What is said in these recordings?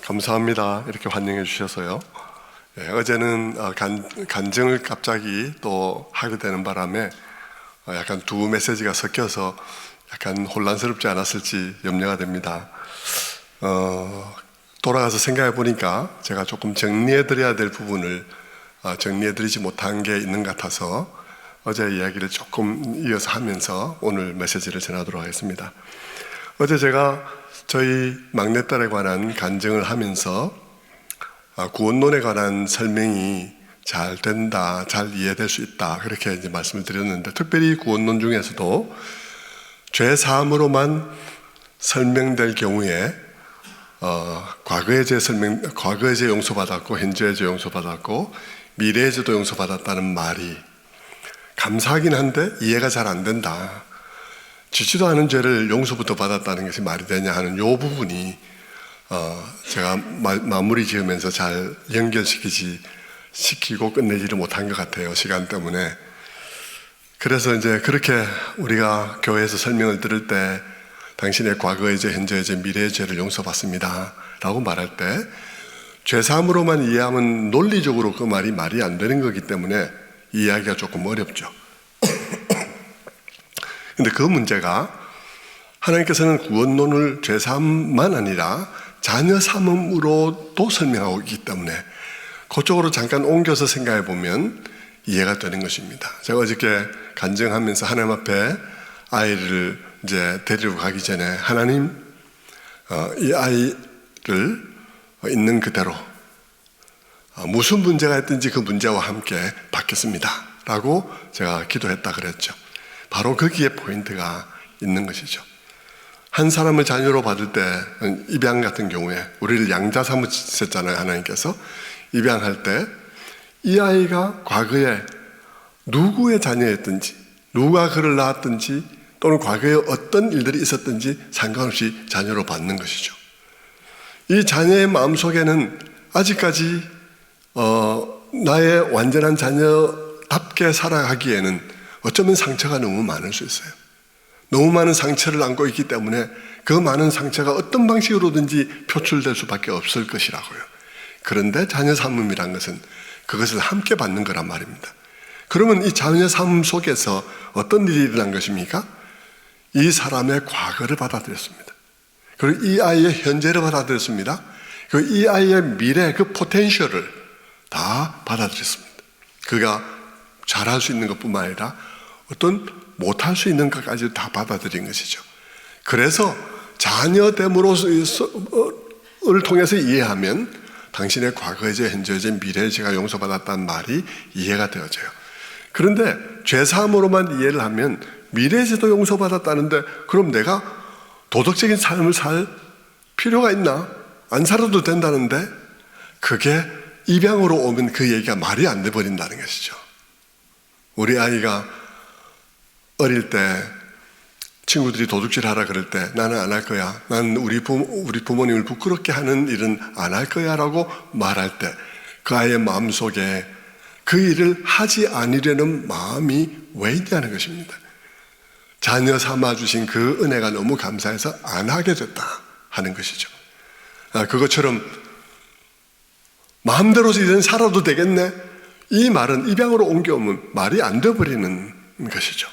감사합니다. 이렇게 환영해 주셔서요. 어제는 간증을 갑자기 또 하게 되는 바람에 약간 두 메시지가 섞여서 약간 혼란스럽지 않았을지 염려가 됩니다. 돌아가서 생각해 보니까 제가 조금 정리해 드려야 될 부분을 정리해 드리지 못한 게 있는 것 같아서 어제 이야기를 조금 이어서 하면서 오늘 메시지를 전하도록 하겠습니다. 어제 제가 저희 막내딸에 관한 간증을 하면서 구원론에 관한 설명이 잘 된다, 잘 이해될 수 있다, 그렇게 이제 말씀을 드렸는데, 특별히 구원론 중에서도 죄 사함으로만 설명될 경우에 과거의 죄 용서받았고 현재의 죄 용서받았고 미래의 죄도 용서받았다는 말이 감사하긴 한데 이해가 잘 안 된다. 짓지도 않은 죄를 용서부터 받았다는 것이 말이 되냐 하는 이 부분이 제가 마무리 지으면서 잘 연결시키고 끝내지를 못한 것 같아요, 시간 때문에. 그래서 이제 그렇게 우리가 교회에서 설명을 들을 때 당신의 과거의 죄, 현재의 죄, 미래의 죄를 용서받습니다 라고 말할 때 죄사함으로만 이해하면 논리적으로 그 말이 안 되는 거기 때문에 이해하기가 조금 어렵죠. 근데 그 문제가 하나님께서는 구원론을 죄사함만 아니라 자녀 삼음으로도 설명하고 있기 때문에 그쪽으로 잠깐 옮겨서 생각해 보면 이해가 되는 것입니다. 제가 어저께 간증하면서 하나님 앞에 아이를 이제 데리러 가기 전에 하나님, 이 아이를 있는 그대로 무슨 문제가 있든지 그 문제와 함께 받겠습니다 라고 제가 기도했다 그랬죠. 바로 거기에 포인트가 있는 것이죠. 한 사람을 자녀로 받을 때 입양 같은 경우에 우리를 양자 삼으셨잖아요. 하나님께서 입양할 때 이 아이가 과거에 누구의 자녀였든지 누가 그를 낳았든지 또는 과거에 어떤 일들이 있었든지 상관없이 자녀로 받는 것이죠. 이 자녀의 마음속에는 아직까지 나의 완전한 자녀답게 살아가기에는 어쩌면 상처가 너무 많을 수 있어요. 너무 많은 상처를 안고 있기 때문에 그 많은 상처가 어떤 방식으로든지 표출될 수밖에 없을 것이라고요. 그런데 자녀 삼음이란 것은 그것을 함께 받는 거란 말입니다. 그러면 이 자녀 삼음 속에서 어떤 일이 일어난 것입니까? 이 사람의 과거를 받아들였습니다. 그리고 이 아이의 현재를 받아들였습니다. 그리고 이 아이의 미래, 그 포텐셜을 다 받아들였습니다. 그가 잘할 수 있는 것뿐만 아니라 어떤 못할 수 있는 것까지 다 받아들인 것이죠. 그래서 자녀됨을 통해서 이해하면 당신의 과거의 죄, 현재의 죄, 미래의 죄가 용서받았다는 말이 이해가 되어져요. 그런데 죄사함으로만 이해를 하면 미래의 죄도 용서받았다는데 그럼 내가 도덕적인 삶을 살 필요가 있나? 안 살아도 된다는데 그게 입양으로 오면 그 얘기가 말이 안 돼 버린다는 것이죠. 우리 아이가 어릴 때 친구들이 도둑질 하라 그럴 때 나는 안 할 거야. 나는 우리 부모님을 부끄럽게 하는 일은 안 할 거야 라고 말할 때 그 아이의 마음속에 그 일을 하지 않으려는 마음이 왜 있냐는 것입니다. 자녀 삼아주신 그 은혜가 너무 감사해서 안 하게 됐다 하는 것이죠. 그것처럼 마음대로 이제는 살아도 되겠네, 이 말은 입양으로 옮겨오면 말이 안 돼버리는 것이죠.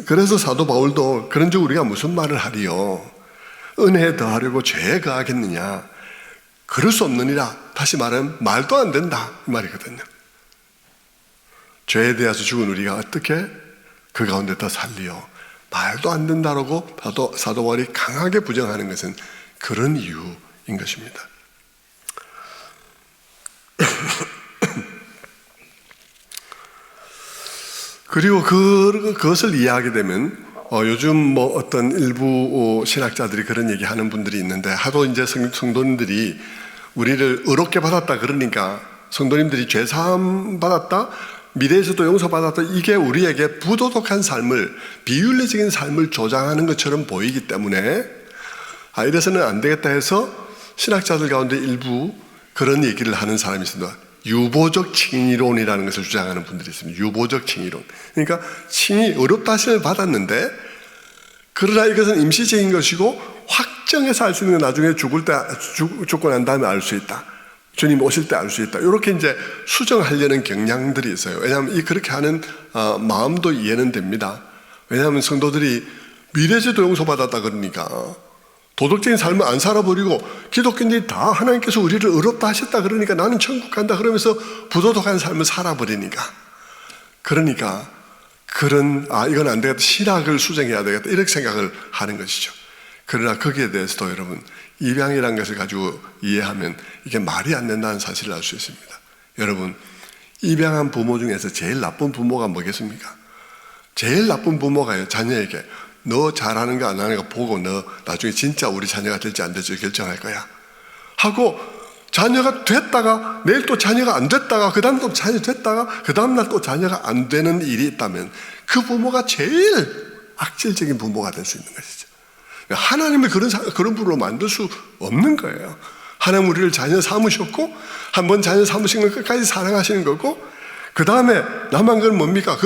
그래서 사도 바울도 그런즉 우리가 무슨 말을 하리요? 은혜에 더하려고 죄에 거하겠느냐? 그럴 수 없느니라. 다시 말하면 말도 안 된다 이 말이거든요. 죄에 대해서 죽은 우리가 어떻게 그 가운데 더 살리요? 말도 안 된다라고 사도 바울이 강하게 부정하는 것은 그런 이유인 것입니다. 그리고 그것을 이해하게 되면 요즘 어떤 일부 신학자들이 그런 얘기하는 분들이 있는데, 하도 이제 성도님들이 우리를 의롭게 받았다 그러니까 성도님들이 죄 사함 받았다, 미래에서도 용서받았다, 이게 우리에게 부도덕한 삶을, 비윤리적인 삶을 조장하는 것처럼 보이기 때문에 이래서는 안 되겠다 해서 신학자들 가운데 일부 그런 얘기를 하는 사람이 있습니다. 유보적 칭의론이라는 것을 주장하는 분들이 있습니다. 유보적 칭의론. 그러니까 칭의, 의롭다 하심을 받았는데 그러나 이것은 임시적인 것이고 확정해서 알 수 있는 건 나중에 죽고 난 다음에 알 수 있다. 주님 오실 때 알 수 있다. 이렇게 이제 수정하려는 경향들이 있어요. 왜냐하면 그렇게 하는 마음도 이해는 됩니다. 왜냐하면 성도들이 미래세도 용서받았다 그러니까 도덕적인 삶을 안 살아버리고 기독교인들이 다 하나님께서 우리를 의롭다 하셨다 그러니까 나는 천국 간다 그러면서 부도덕한 삶을 살아버리니까 그러니까 이건 안 되겠다. 신학을 수정해야 되겠다. 이렇게 생각을 하는 것이죠. 그러나 거기에 대해서도 여러분 입양이라는 것을 가지고 이해하면 이게 말이 안 된다는 사실을 알 수 있습니다. 여러분 입양한 부모 중에서 제일 나쁜 부모가 뭐겠습니까? 제일 나쁜 부모가요. 자녀에게 너 잘하는 거 안 하는 거 보고 너 나중에 진짜 우리 자녀가 될지 안 될지 결정할 거야 하고 자녀가 됐다가 내일 또 자녀가 안 됐다가 그 다음 또 자녀 됐다가 그 다음 날 또 자녀가 안 되는 일이 있다면 그 부모가 제일 악질적인 부모가 될 수 있는 것이죠. 하나님을 그런 부모로 만들 수 없는 거예요. 하나님 우리를 자녀 삼으셨고 한번 자녀 삼으신 걸 끝까지 사랑하시는 거고 그 다음에 남은 건 뭡니까?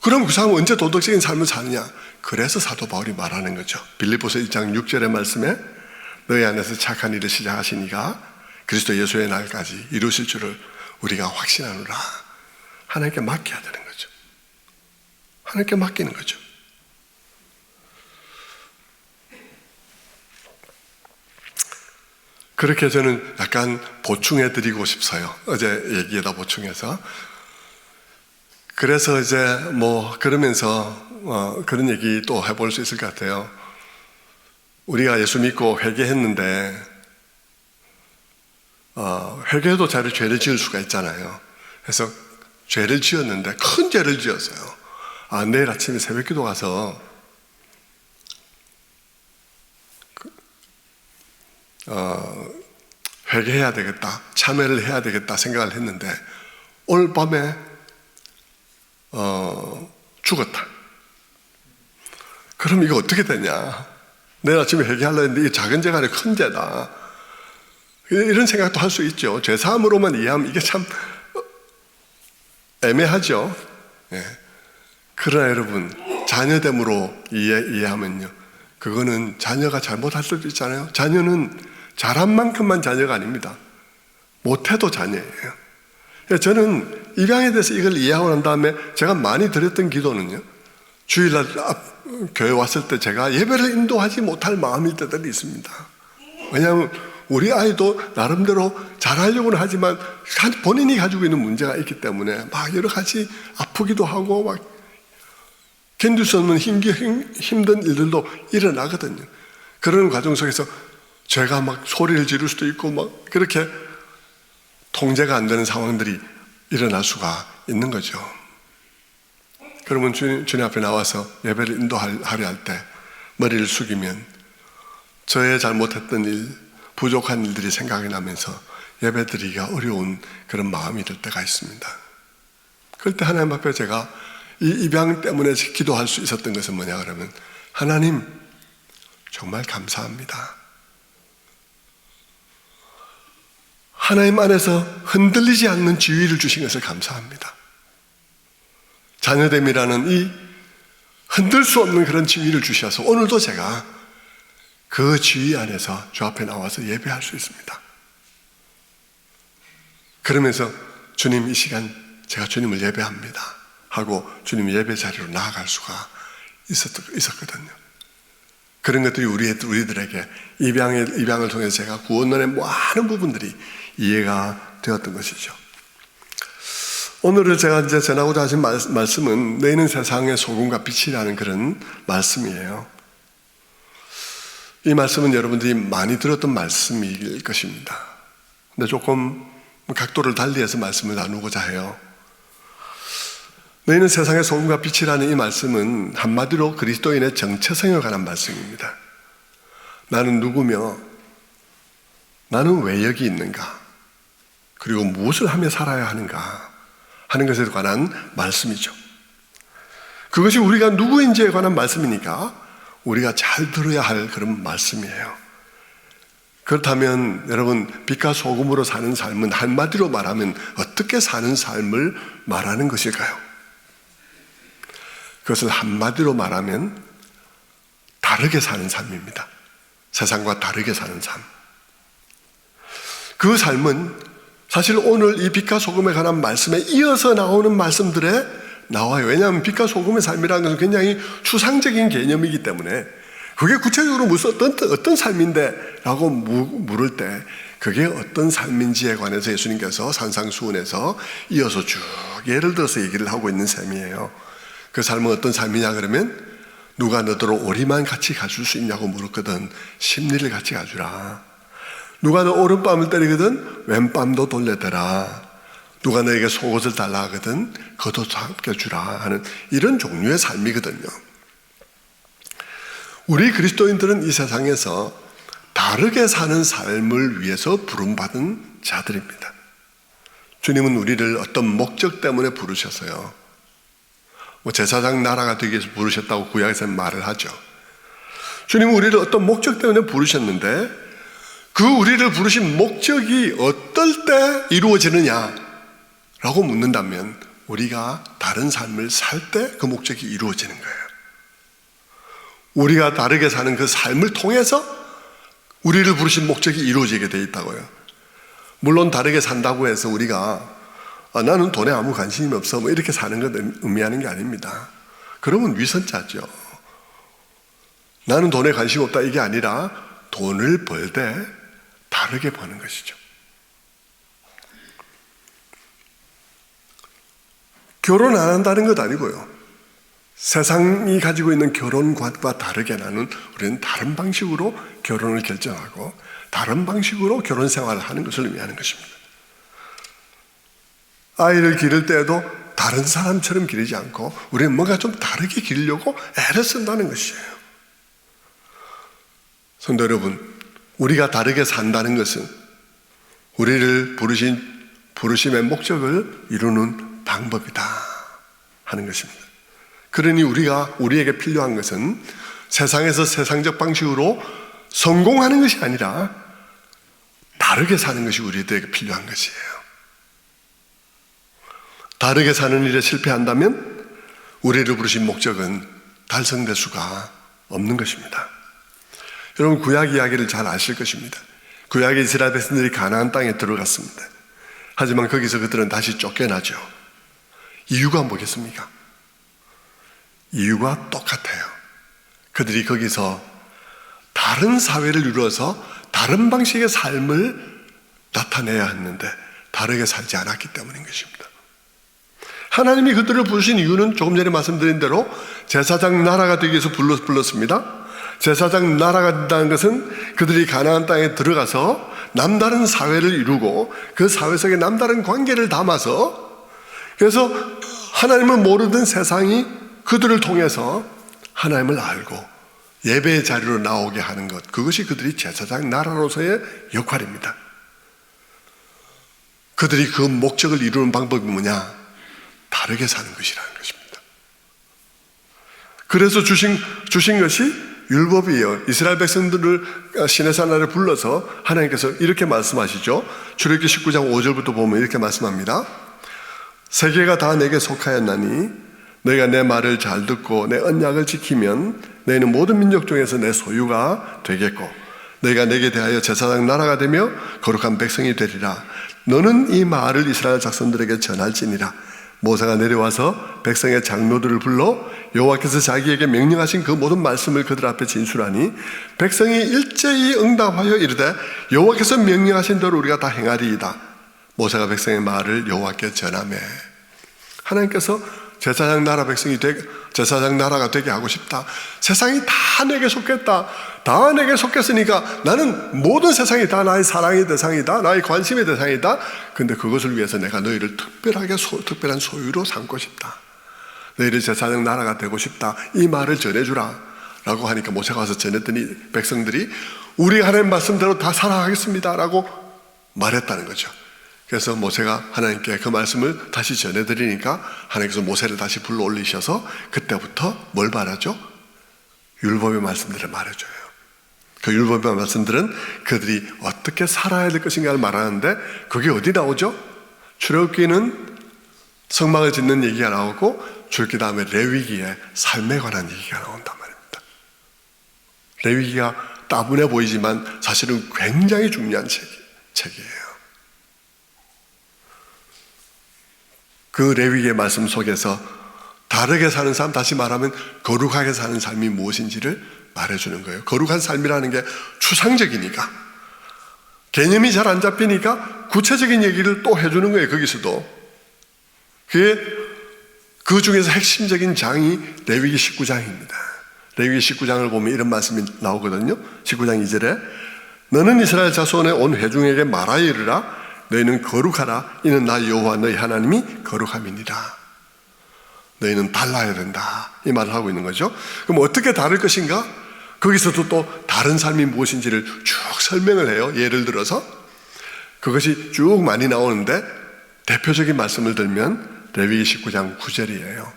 그럼 그 사람은 언제 도덕적인 삶을 사느냐? 그래서 사도 바울이 말하는 거죠. 빌립보서 1장 6절의 말씀에 너희 안에서 착한 일을 시작하시니가 그리스도 예수의 날까지 이루실 줄을 우리가 확신하노라. 하나님께 맡겨야 되는 거죠. 하나님께 맡기는 거죠. 그렇게 저는 약간 보충해 드리고 싶어요. 어제 얘기에다 보충해서. 그래서 이제 그러면서 그런 얘기 또 해볼 수 있을 것 같아요. 우리가 예수 믿고 회개했는데 회개해도 죄를 지을 수가 있잖아요. 그래서 죄를 지었는데 큰 죄를 지었어요. 내일 아침에 새벽기도 가서 회개해야 되겠다, 참회를 해야 되겠다 생각을 했는데 오늘 밤에 죽었다. 그럼 이거 어떻게 되냐? 내일 아침에 회개하려고 했는데 이 작은 죄가 아니라 큰 죄다. 이런 생각도 할 수 있죠. 죄사함으로만 이해하면 이게 참 애매하죠. 예. 그러나 여러분 자녀됨으로 이해하면요, 그거는 자녀가 잘못할 수도 있잖아요. 자녀는 잘한 만큼만 자녀가 아닙니다. 못해도 자녀예요. 저는 입양에 대해서 이걸 이해하고 난 다음에 제가 많이 드렸던 기도는요, 주일날 교회 왔을 때 제가 예배를 인도하지 못할 마음일 때들이 있습니다. 왜냐하면 우리 아이도 나름대로 잘하려고는 하지만 본인이 가지고 있는 문제가 있기 때문에 막 여러 가지 아프기도 하고 막 견딜 수 없는 힘든 일들도 일어나거든요. 그런 과정 속에서 제가 막 소리를 지를 수도 있고 막 그렇게 통제가 안 되는 상황들이 일어날 수가 있는 거죠. 그러면 주님 앞에 나와서 예배를 인도하려 할 때 머리를 숙이면 저의 잘못했던 일, 부족한 일들이 생각이 나면서 예배드리기가 어려운 그런 마음이 들 때가 있습니다. 그럴 때 하나님 앞에 제가 이 입양 때문에 기도할 수 있었던 것은 뭐냐 그러면, 하나님 정말 감사합니다. 하나님 안에서 흔들리지 않는 지위를 주신 것을 감사합니다. 자녀됨이라는 이 흔들 수 없는 그런 지위를 주셔서 오늘도 제가 그 지위 안에서 주 앞에 나와서 예배할 수 있습니다. 그러면서 주님 이 시간 제가 주님을 예배합니다 하고 주님 예배 자리로 나아갈 수가 있었거든요. 그런 것들이 우리들에게 입양을 통해서 제가 구원론의 많은 부분들이 이해가 되었던 것이죠. 오늘을 제가 이제 전하고자 하신 말씀은 너희는 세상의 소금과 빛이라는 그런 말씀이에요. 이 말씀은 여러분들이 많이 들었던 말씀일 것입니다. 근데 조금 각도를 달리해서 말씀을 나누고자 해요. 너희는 세상의 소금과 빛이라는 이 말씀은 한마디로 그리스도인의 정체성에 관한 말씀입니다. 나는 누구며 나는 왜 여기 있는가, 그리고 무엇을 하며 살아야 하는가 하는 것에 관한 말씀이죠. 그것이 우리가 누구인지에 관한 말씀이니까 우리가 잘 들어야 할 그런 말씀이에요. 그렇다면 여러분, 빛과 소금으로 사는 삶은 한마디로 말하면 어떻게 사는 삶을 말하는 것일까요? 그것을 한마디로 말하면 다르게 사는 삶입니다. 세상과 다르게 사는 삶. 그 삶은 사실 오늘 이 빛과 소금에 관한 말씀에 이어서 나오는 말씀들에 나와요. 왜냐하면 빛과 소금의 삶이라는 것은 굉장히 추상적인 개념이기 때문에 그게 구체적으로 무슨 어떤 삶인데? 라고 물을 때 그게 어떤 삶인지에 관해서 예수님께서 산상수훈에서 이어서 쭉 예를 들어서 얘기를 하고 있는 셈이에요. 그 삶은 어떤 삶이냐 그러면 누가 너더러 오리만 같이 가줄 수 있냐고 물었거든. 십리를 같이 가주라. 누가 너 오른뺨을 때리거든 왼뺨도 돌려대라. 누가 너에게 속옷을 달라 하거든 겉옷도 함께 주라 하는 이런 종류의 삶이거든요. 우리 그리스도인들은 이 세상에서 다르게 사는 삶을 위해서 부름받은 자들입니다. 주님은 우리를 어떤 목적 때문에 부르셨어요. 제사장 나라가 되기 위해서 부르셨다고 구약에서는 말을 하죠. 주님은 우리를 어떤 목적 때문에 부르셨는데 그 우리를 부르신 목적이 어떨 때 이루어지느냐 라고 묻는다면 우리가 다른 삶을 살 때 그 목적이 이루어지는 거예요. 우리가 다르게 사는 그 삶을 통해서 우리를 부르신 목적이 이루어지게 돼 있다고요. 물론 다르게 산다고 해서 우리가 나는 돈에 아무 관심이 없어 이렇게 사는 것 의미하는 게 아닙니다. 그러면 위선자죠. 나는 돈에 관심 없다 이게 아니라 돈을 벌 때 다르게 버는 것이죠. 결혼 안 한다는 것 아니고요. 세상이 가지고 있는 결혼관과 다르게 나는 우리는 다른 방식으로 결혼을 결정하고 다른 방식으로 결혼 생활을 하는 것을 의미하는 것입니다. 아이를 기를 때에도 다른 사람처럼 기르지 않고 우리는 뭔가 좀 다르게 기르려고 애를 쓴다는 것이에요. 성도 여러분, 우리가 다르게 산다는 것은 우리를 부르심의 목적을 이루는 방법이다 하는 것입니다. 그러니 우리에게 필요한 것은 세상에서 세상적 방식으로 성공하는 것이 아니라 다르게 사는 것이 우리에게 필요한 것이에요. 다르게 사는 일에 실패한다면 우리를 부르신 목적은 달성될 수가 없는 것입니다. 여러분 구약 이야기를 잘 아실 것입니다. 구약의 이스라엘 백성들이 가나안 땅에 들어갔습니다. 하지만 거기서 그들은 다시 쫓겨나죠. 이유가 뭐겠습니까? 이유가 똑같아요. 그들이 거기서 다른 사회를 이루어서 다른 방식의 삶을 나타내야 했는데 다르게 살지 않았기 때문인 것입니다. 하나님이 그들을 부르신 이유는 조금 전에 말씀드린 대로 제사장 나라가 되기 위해서 불렀습니다. 제사장 나라가 된다는 것은 그들이 가나안 땅에 들어가서 남다른 사회를 이루고 그 사회 속에 남다른 관계를 담아서 그래서 하나님을 모르던 세상이 그들을 통해서 하나님을 알고 예배의 자리로 나오게 하는 것, 그것이 그들이 제사장 나라로서의 역할입니다. 그들이 그 목적을 이루는 방법이 뭐냐? 다르게 사는 것이라는 것입니다. 그래서 주신 것이 율법이에요. 이스라엘 백성들을 시내산 아래 불러서 하나님께서 이렇게 말씀하시죠. 출애굽기 19장 5절부터 보면 이렇게 말씀합니다. 세계가 다 내게 속하였나니 너희가 내 말을 잘 듣고 내 언약을 지키면 너희는 모든 민족 중에서 내 소유가 되겠고 너희가 내게 대하여 제사장 나라가 되며 거룩한 백성이 되리라. 너는 이 말을 이스라엘 자손들에게 전할지니라. 모세가 내려와서 백성의 장로들을 불러 여호와께서 자기에게 명령하신 그 모든 말씀을 그들 앞에 진술하니 백성이 일제히 응답하여 이르되 여호와께서 명령하신 대로 우리가 다 행하리이다. 모세가 백성의 말을 여호와께 전하매 하나님께서 제사장 나라가 되게 하고 싶다. 세상이 다 내게 속했다. 다 내게 속했으니까 나는 모든 세상이 다 나의 사랑의 대상이다. 나의 관심의 대상이다. 근데 그것을 위해서 내가 너희를 특별한 소유로 삼고 싶다. 너희를 제사장 나라가 되고 싶다. 이 말을 전해주라. 라고 하니까 모세가 와서 전했더니 백성들이 우리 하나님 말씀대로 다 살아가겠습니다. 라고 말했다는 거죠. 그래서 모세가 하나님께 그 말씀을 다시 전해드리니까 하나님께서 모세를 다시 불러 올리셔서 그때부터 뭘 말하죠? 율법의 말씀들을 말해줘요. 그 율법의 말씀들은 그들이 어떻게 살아야 될 것인가를 말하는데 그게 어디 나오죠? 출애굽기는 성막을 짓는 얘기가 나오고 출애굽기 다음에 레위기에 삶에 관한 얘기가 나온단 말입니다. 레위기가 따분해 보이지만 사실은 굉장히 중요한 책이에요. 그 레위기의 말씀 속에서 다르게 사는 삶, 다시 말하면 거룩하게 사는 삶이 무엇인지를 말해주는 거예요. 거룩한 삶이라는 게 추상적이니까, 개념이 잘 안 잡히니까 구체적인 얘기를 또 해주는 거예요. 거기서도. 그 중에서 핵심적인 장이 레위기 19장입니다. 레위기 19장을 보면 이런 말씀이 나오거든요. 19장 2절에 너는 이스라엘 자손의 온 회중에게 말하여 이르라. 너희는 거룩하라. 이는 나 여호와 너희 하나님이 거룩함이니라. 너희는 달라야 된다. 이 말을 하고 있는 거죠. 그럼 어떻게 다를 것인가? 거기서도 또 다른 삶이 무엇인지를 쭉 설명을 해요. 예를 들어서 그것이 쭉 많이 나오는데 대표적인 말씀을 들면 레위기 19장 9절이에요.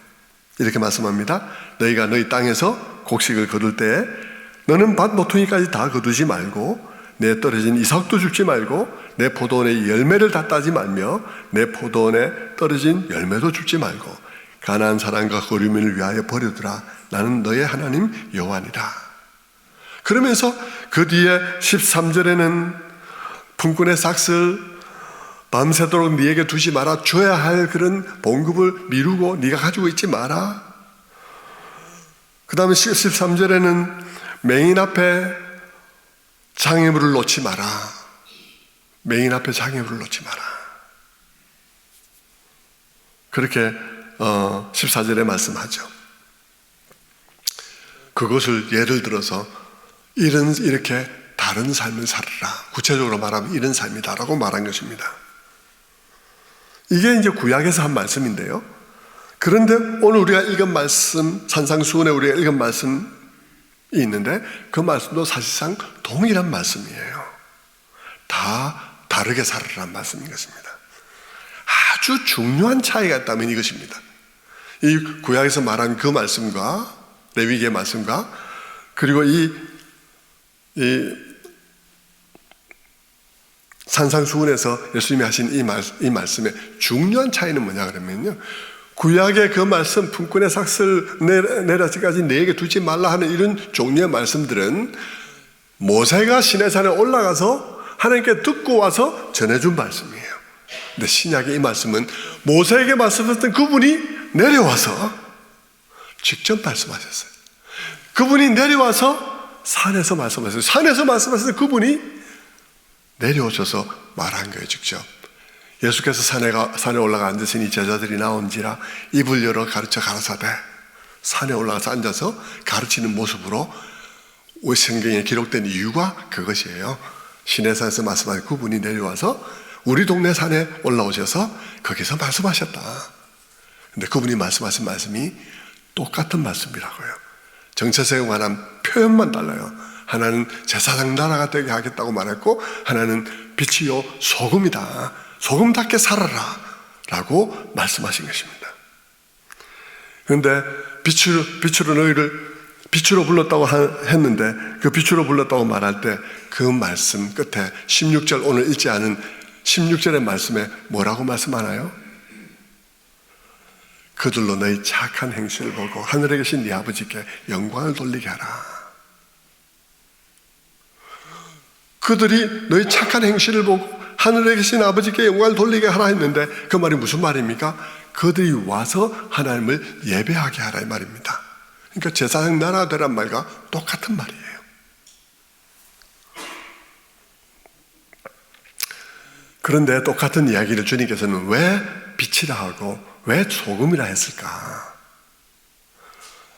이렇게 말씀합니다. 너희가 너희 땅에서 곡식을 거둘 때에 너는 밭 모퉁이까지 다 거두지 말고 내 떨어진 이삭도 줍지 말고 내 포도원의 열매를 다 따지 말며 내 포도원에 떨어진 열매도 줍지 말고 가나안 사람과 거류민을 위하여 버려두라. 나는 너의 하나님 여호와니라. 그러면서 그 뒤에 13절에는 품꾼의 삭슬 밤새도록 네게 두지 마라. 줘야 할 그런 봉급을 미루고 네가 가지고 있지 마라. 그 다음에 13절에는 맹인 앞에 장애물을 놓지 마라. 맹인 앞에 장애물을 놓지 마라. 그렇게 14절에 말씀하죠. 그것을 예를 들어서 이렇게 다른 삶을 살아라. 구체적으로 말하면 이런 삶이다라고 말한 것입니다. 이게 이제 구약에서 한 말씀인데요. 그런데 오늘 우리가 읽은 말씀, 산상수훈에 우리가 읽은 말씀이 있는데 그 말씀도 사실상 동일한 말씀이에요. 다 다르게 살아라는 말씀인 것입니다. 아주 중요한 차이가 있다면 이것입니다. 이 구약에서 말한 그 말씀과 레위기의 말씀과 그리고 이 산상수훈에서 예수님이 하신 이 말씀의 중요한 차이는 뭐냐 그러면요, 구약의 그 말씀, 품꾼의 삭슬 내려지까지 네게 두지 말라 하는 이런 종류의 말씀들은 모세가 시내산에 올라가서 하나님께 듣고 와서 전해준 말씀이에요. 근데 신약의 이 말씀은 모세에게 말씀하셨던 그분이 내려와서 직접 말씀하셨어요. 그분이 내려와서 산에서 말씀하셨어요. 산에서 말씀하셨던 그분이 내려오셔서 말한 거예요, 직접. 예수께서 산에 올라가 앉으시니 제자들이 나온지라 입을 열어 가르쳐 가라사대. 산에 올라가서 앉아서 가르치는 모습으로 성경에 기록된 이유가 그것이에요. 시내산에서 말씀하신 그분이 내려와서 우리 동네 산에 올라오셔서 거기서 말씀하셨다. 근데 그분이 말씀하신 말씀이 똑같은 말씀이라고요. 정체성에 관한 표현만 달라요. 하나는 제사장 나라가 되게 하겠다고 말했고 하나는 빛이요 소금이다. 소금답게 살아라 라고 말씀하신 것입니다. 그런데 빛으로 너희를 빛으로 불렀다고 했는데 그 빛으로 불렀다고 말할 때 그 말씀 끝에 16절 오늘 읽지 않은 16절의 말씀에 뭐라고 말씀하나요? 그들로 너희 착한 행실을 보고 하늘에 계신 네 아버지께 영광을 돌리게 하라. 그들이 너희 착한 행실을 보고 하늘에 계신 아버지께 영광을 돌리게 하라 했는데 그 말이 무슨 말입니까? 그들이 와서 하나님을 예배하게 하라 이 말입니다. 그러니까 제사장 나라가 되란 말과 똑같은 말이에요. 그런데 똑같은 이야기를 주님께서는 왜 빛이라 하고 왜 소금이라 했을까?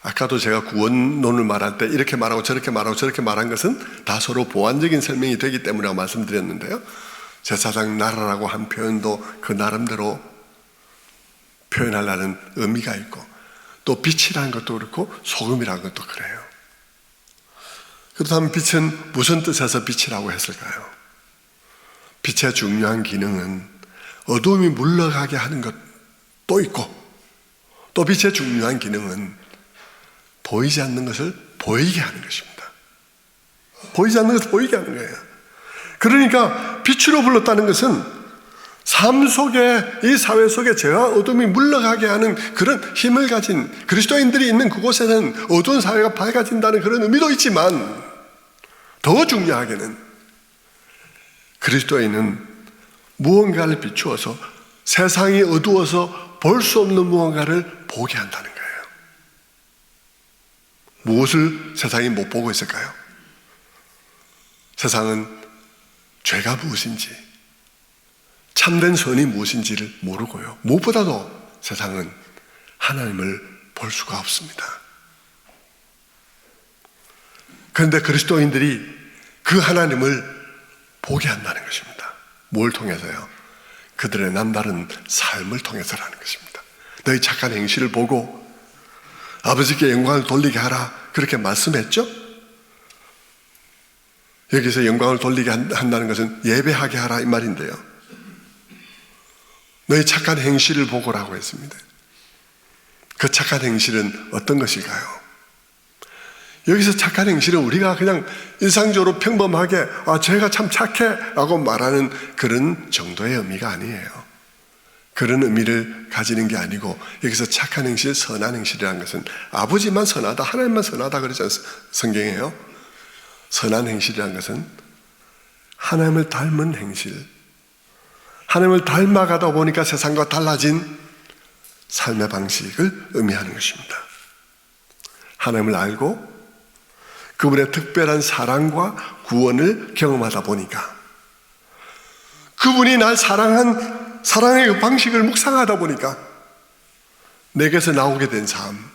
아까도 제가 구원론을 말할 때 이렇게 말하고 저렇게 말하고 저렇게 말한 것은 다 서로 보완적인 설명이 되기 때문이라고 말씀드렸는데요. 제사장 나라라고 한 표현도 그 나름대로 표현하려는 의미가 있고 또 빛이라는 것도 그렇고 소금이라는 것도 그래요. 그렇다면 빛은 무슨 뜻에서 빛이라고 했을까요? 빛의 중요한 기능은 어두움이 물러가게 하는 것도 있고 또 빛의 중요한 기능은 보이지 않는 것을 보이게 하는 것입니다. 보이지 않는 것을 보이게 하는 거예요. 그러니까 빛으로 불렀다는 것은 삶 속에 이 사회 속에 죄와 어둠이 물러가게 하는 그런 힘을 가진 그리스도인들이 있는 그곳에는 어두운 사회가 밝아진다는 그런 의미도 있지만 더 중요하게는 그리스도인은 무언가를 비추어서 세상이 어두워서 볼 수 없는 무언가를 보게 한다는 거예요. 무엇을 세상이 못 보고 있을까요? 세상은 죄가 무엇인지, 참된 선이 무엇인지를 모르고요. 무엇보다도 세상은 하나님을 볼 수가 없습니다. 그런데 그리스도인들이 그 하나님을 보게 한다는 것입니다. 뭘 통해서요? 그들의 남다른 삶을 통해서라는 것입니다. 너희 착한 행실을 보고 아버지께 영광을 돌리게 하라, 그렇게 말씀했죠? 여기서 영광을 돌리게 한다는 것은 예배하게 하라 이 말인데요, 너희 착한 행실을 보고라고 했습니다. 그 착한 행실은 어떤 것일까요? 여기서 착한 행실은 우리가 그냥 일상적으로 평범하게 제가 참 착해 라고 말하는 그런 정도의 의미가 아니에요. 그런 의미를 가지는 게 아니고, 여기서 착한 행실, 선한 행실이라는 것은 아버지만 선하다, 하나님만 선하다 그러지 않습니까? 성경에요. 선한 행실이라는 것은 하나님을 닮은 행실, 하나님을 닮아가다 보니까 세상과 달라진 삶의 방식을 의미하는 것입니다. 하나님을 알고 그분의 특별한 사랑과 구원을 경험하다 보니까, 그분이 날 사랑한 사랑의 그 방식을 묵상하다 보니까 내게서 나오게 된 삶,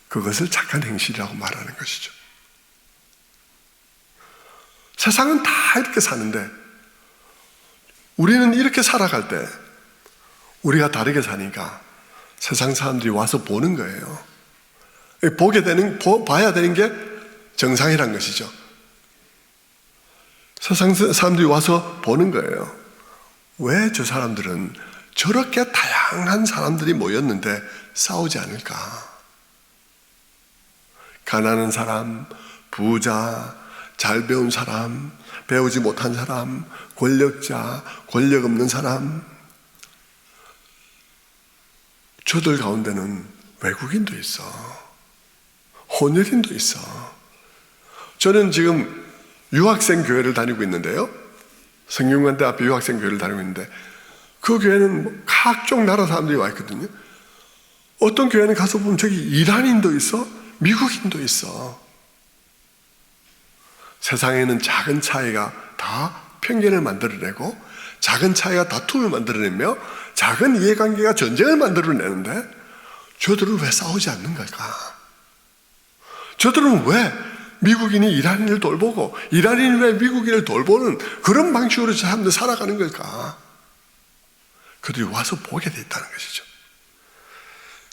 그것을 착한 행실이라고 말하는 것이죠. 세상은 다 이렇게 사는데 우리는 이렇게 살아갈 때 우리가 다르게 사니까 세상 사람들이 와서 보는 거예요. 봐야 되는 게 정상이란 것이죠. 세상 사람들이 와서 보는 거예요. 왜 저 사람들은 저렇게 다양한 사람들이 모였는데 싸우지 않을까? 가난한 사람, 부자, 잘 배운 사람, 배우지 못한 사람, 권력자, 권력 없는 사람, 저들 가운데는 외국인도 있어, 혼혈인도 있어. 저는 지금 유학생 교회를 다니고 있는데요, 성균관대 앞에 유학생 교회를 다니고 있는데, 그 교회는 각종 나라 사람들이 와 있거든요. 어떤 교회는 가서 보면 저기 이란인도 있어, 미국인도 있어. 세상에는 작은 차이가 다 편견을 만들어내고, 작은 차이가 다툼을 만들어내며, 작은 이해관계가 전쟁을 만들어내는데 저들은 왜 싸우지 않는 걸까? 저들은 왜 미국인이 이란인을 돌보고 이란인이 왜 미국인을 돌보는 그런 방식으로 사람들 살아가는 걸까? 그들이 와서 보게 돼 있다는 것이죠.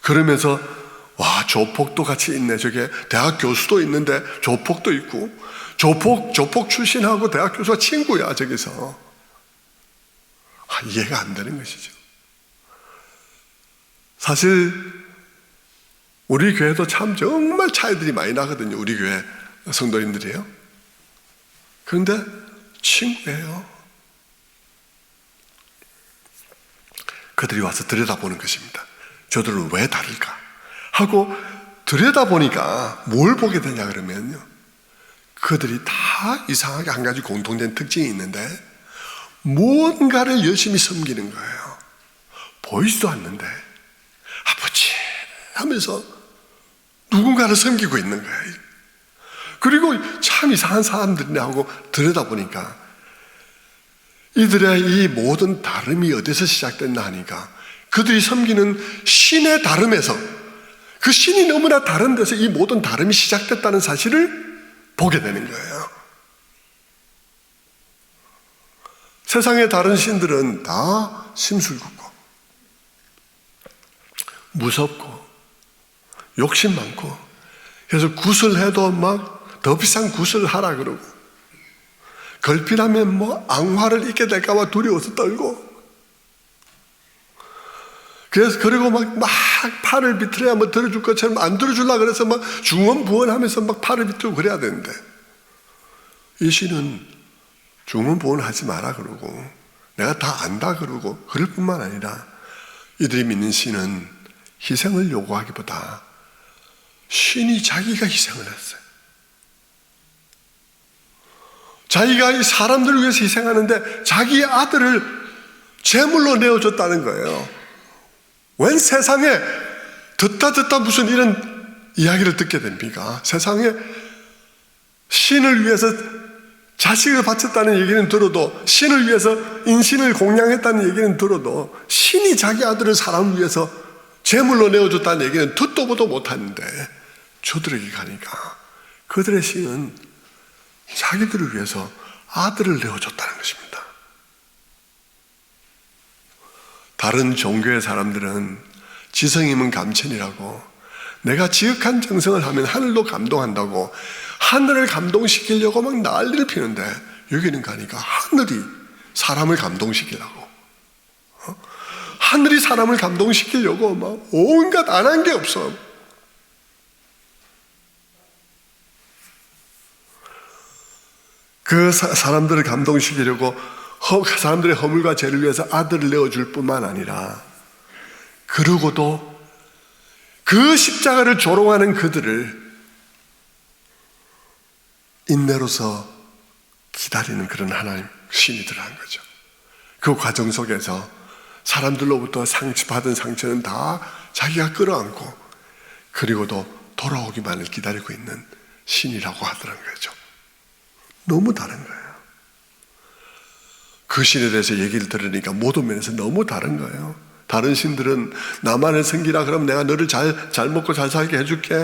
그러면서 조폭도 같이 있네. 저게 대학 교수도 있는데 조폭도 있고, 조폭 출신하고 대학 교수가 친구야 저기서. 이해가 안 되는 것이죠. 사실 우리 교회도 참 정말 차이들이 많이 나거든요. 우리 교회 성도님들이에요. 그런데 친구예요. 그들이 와서 들여다보는 것입니다. 저들은 왜 다를까 하고 들여다보니까 뭘 보게 되냐 그러면요, 그들이 다 이상하게 한 가지 공통된 특징이 있는데 무언가를 열심히 섬기는 거예요. 보이지도 않는데 아버지 하면서 누군가를 섬기고 있는 거예요. 그리고 참 이상한 사람들이네 하고 들여다보니까 이들의 이 모든 다름이 어디서 시작됐나 하니까 그들이 섬기는 신의 다름에서, 그 신이 너무나 다른 데서 이 모든 다름이 시작됐다는 사실을 보게 되는 거예요. 세상의 다른 신들은 다 심술궂고 무섭고 욕심 많고, 그래서 구슬해도 막 더 비싼 구슬을 하라 그러고, 걸핏하면 앙화를 입게 될까봐 두려워서 떨고, 그래서 그리고 막 팔을 비틀어야 들어줄 것처럼 안 들어주려고 그래서 막 중언부언하면서 막 팔을 비틀고 그래야 되는데, 이 신은 중언부언 하지 마라 그러고 내가 다 안다 그러고, 그럴 뿐만 아니라 이들이 믿는 신은 희생을 요구하기보다 신이 자기가 희생을 했어요. 자기가 이 사람들을 위해서 희생하는데 자기의 아들을 제물로 내어줬다는 거예요. 웬 세상에 듣다 무슨 이런 이야기를 듣게 됩니까? 세상에 신을 위해서 자식을 바쳤다는 얘기는 들어도, 신을 위해서 인신을 공양했다는 얘기는 들어도, 신이 자기 아들을 사람을 위해서 제물로 내어줬다는 얘기는 듣도 보도 못하는데 저들에게 가니까 그들의 신은 자기들을 위해서 아들을 내어줬다는 것입니다. 다른 종교의 사람들은 지성이면 감천이라고, 내가 지극한 정성을 하면 하늘도 감동한다고 하늘을 감동시키려고 막 난리를 피는데, 여기는 가니까 하늘이 사람을 감동시키려고, 하늘이 사람을 감동시키려고 막 온갖 안 한 게 없어. 그 사람들을 감동시키려고 사람들의 허물과 죄를 위해서 아들을 내어줄 뿐만 아니라, 그러고도 그 십자가를 조롱하는 그들을 인내로서 기다리는 그런 하나님 신이 들어간 거죠. 그 과정 속에서 사람들로부터 받은 상처는 다 자기가 끌어안고, 그리고도 돌아오기만을 기다리고 있는 신이라고 하더라는 거죠. 너무 다른 거예요. 그 신에 대해서 얘기를 들으니까 모든 면에서 너무 다른 거예요. 다른 신들은 나만을 섬기라 그러면 내가 너를 잘 먹고 잘 살게 해줄게,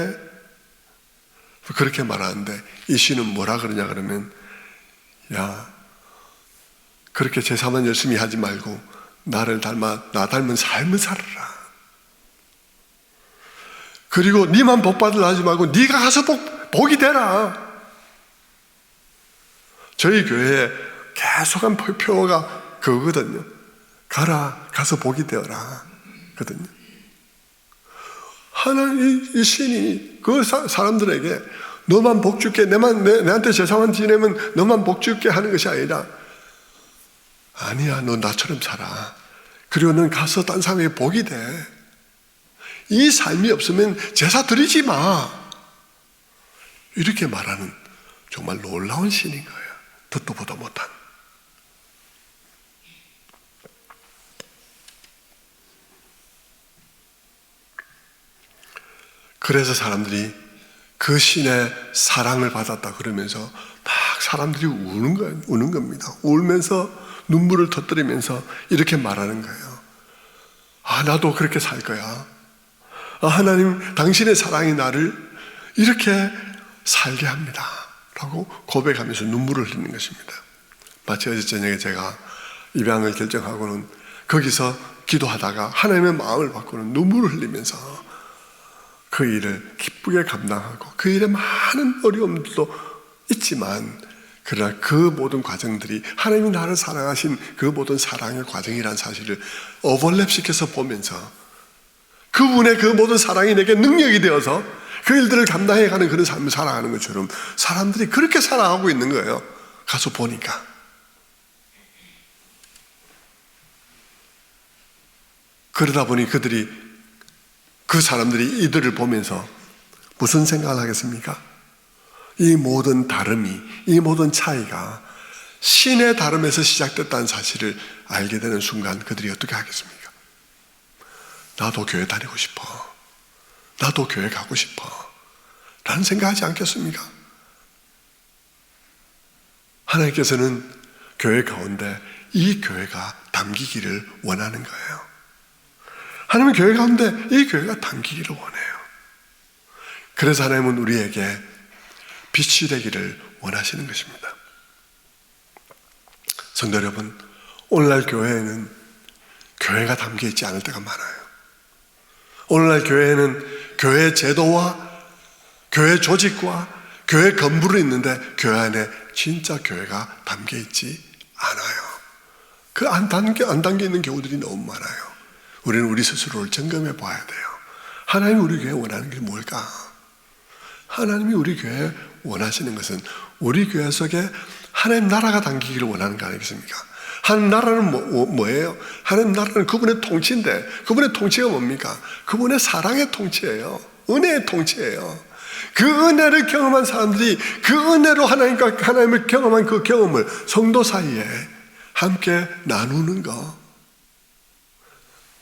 그렇게 말하는데, 이 신은 뭐라 그러냐 그러면, 야, 그렇게 제사만 열심히 하지 말고 나 닮은 삶을 살아라. 그리고 니만 복 받으려 하지 말고 네가 가서 복이 되라. 저희 교회에 계속한 표어가 그거거든요. 가서 복이 되어라 거든요. 하나님, 이 신이 그 사람들에게 너만 복 줄게, 내한테 제사만 지내면 너만 복 줄게 하는 것이 아니라, 아니야, 너 나처럼 살아. 그리고 넌 가서 딴 사람에게 복이 돼. 이 삶이 없으면 제사 드리지 마. 이렇게 말하는 정말 놀라운 신인 거예요. 듣도 보도 못한. 그래서 사람들이 그 신의 사랑을 받았다 그러면서 막 사람들이 우는 겁니다. 울면서 눈물을 터뜨리면서 이렇게 말하는 거예요. 아, 나도 그렇게 살 거야. 아, 하나님, 당신의 사랑이 나를 이렇게 살게 합니다. 라고 고백하면서 눈물을 흘리는 것입니다. 마치 어제 저녁에 제가 입양을 결정하고는 거기서 기도하다가 하나님의 마음을 받고는 눈물을 흘리면서 그 일을 기쁘게 감당하고, 그 일에 많은 어려움도 있지만, 그러나 그 모든 과정들이 하나님이 나를 사랑하신 그 모든 사랑의 과정이라는 사실을 오버랩시켜서 보면서, 그분의 그 모든 사랑이 내게 능력이 되어서 그 일들을 감당해가는 그런 삶을 살아가는 것처럼 사람들이 그렇게 살아가고 있는 거예요. 가서 보니까. 그러다 보니 그 사람들이 이들을 보면서 무슨 생각을 하겠습니까? 이 모든 다름이, 이 모든 차이가 신의 다름에서 시작됐다는 사실을 알게 되는 순간 그들이 어떻게 하겠습니까? 나도 교회 다니고 싶어. 나도 교회 가고 싶어. 라는 생각하지 않겠습니까? 하나님께서는 교회 가운데 이 교회가 담기기를 원하는 거예요. 하나님은 교회 가운데 이 교회가 담기기를 원해요. 그래서 하나님은 우리에게 빛이 되기를 원하시는 것입니다. 성도 여러분, 오늘날 교회에는 교회가 담겨 있지 않을 때가 많아요. 오늘날 교회에는 교회 제도와 교회 조직과 교회 건물이 있는데 교회 안에 진짜 교회가 담겨 있지 않아요. 그 안 담겨 있는 교우들이 너무 많아요. 우리는 우리 스스로를 점검해 봐야 돼요. 하나님이 우리 교회에 원하는 게 뭘까? 하나님이 우리 교회에 원하시는 것은 우리 교회 속에 하나님 나라가 담기기를 원하는 거 아니겠습니까? 하나님 나라는 뭐예요? 하나님 나라는 그분의 통치인데, 그분의 통치가 뭡니까? 그분의 사랑의 통치예요. 은혜의 통치예요. 그 은혜를 경험한 사람들이 그 은혜로 하나님을 경험한 그 경험을 성도 사이에 함께 나누는 거,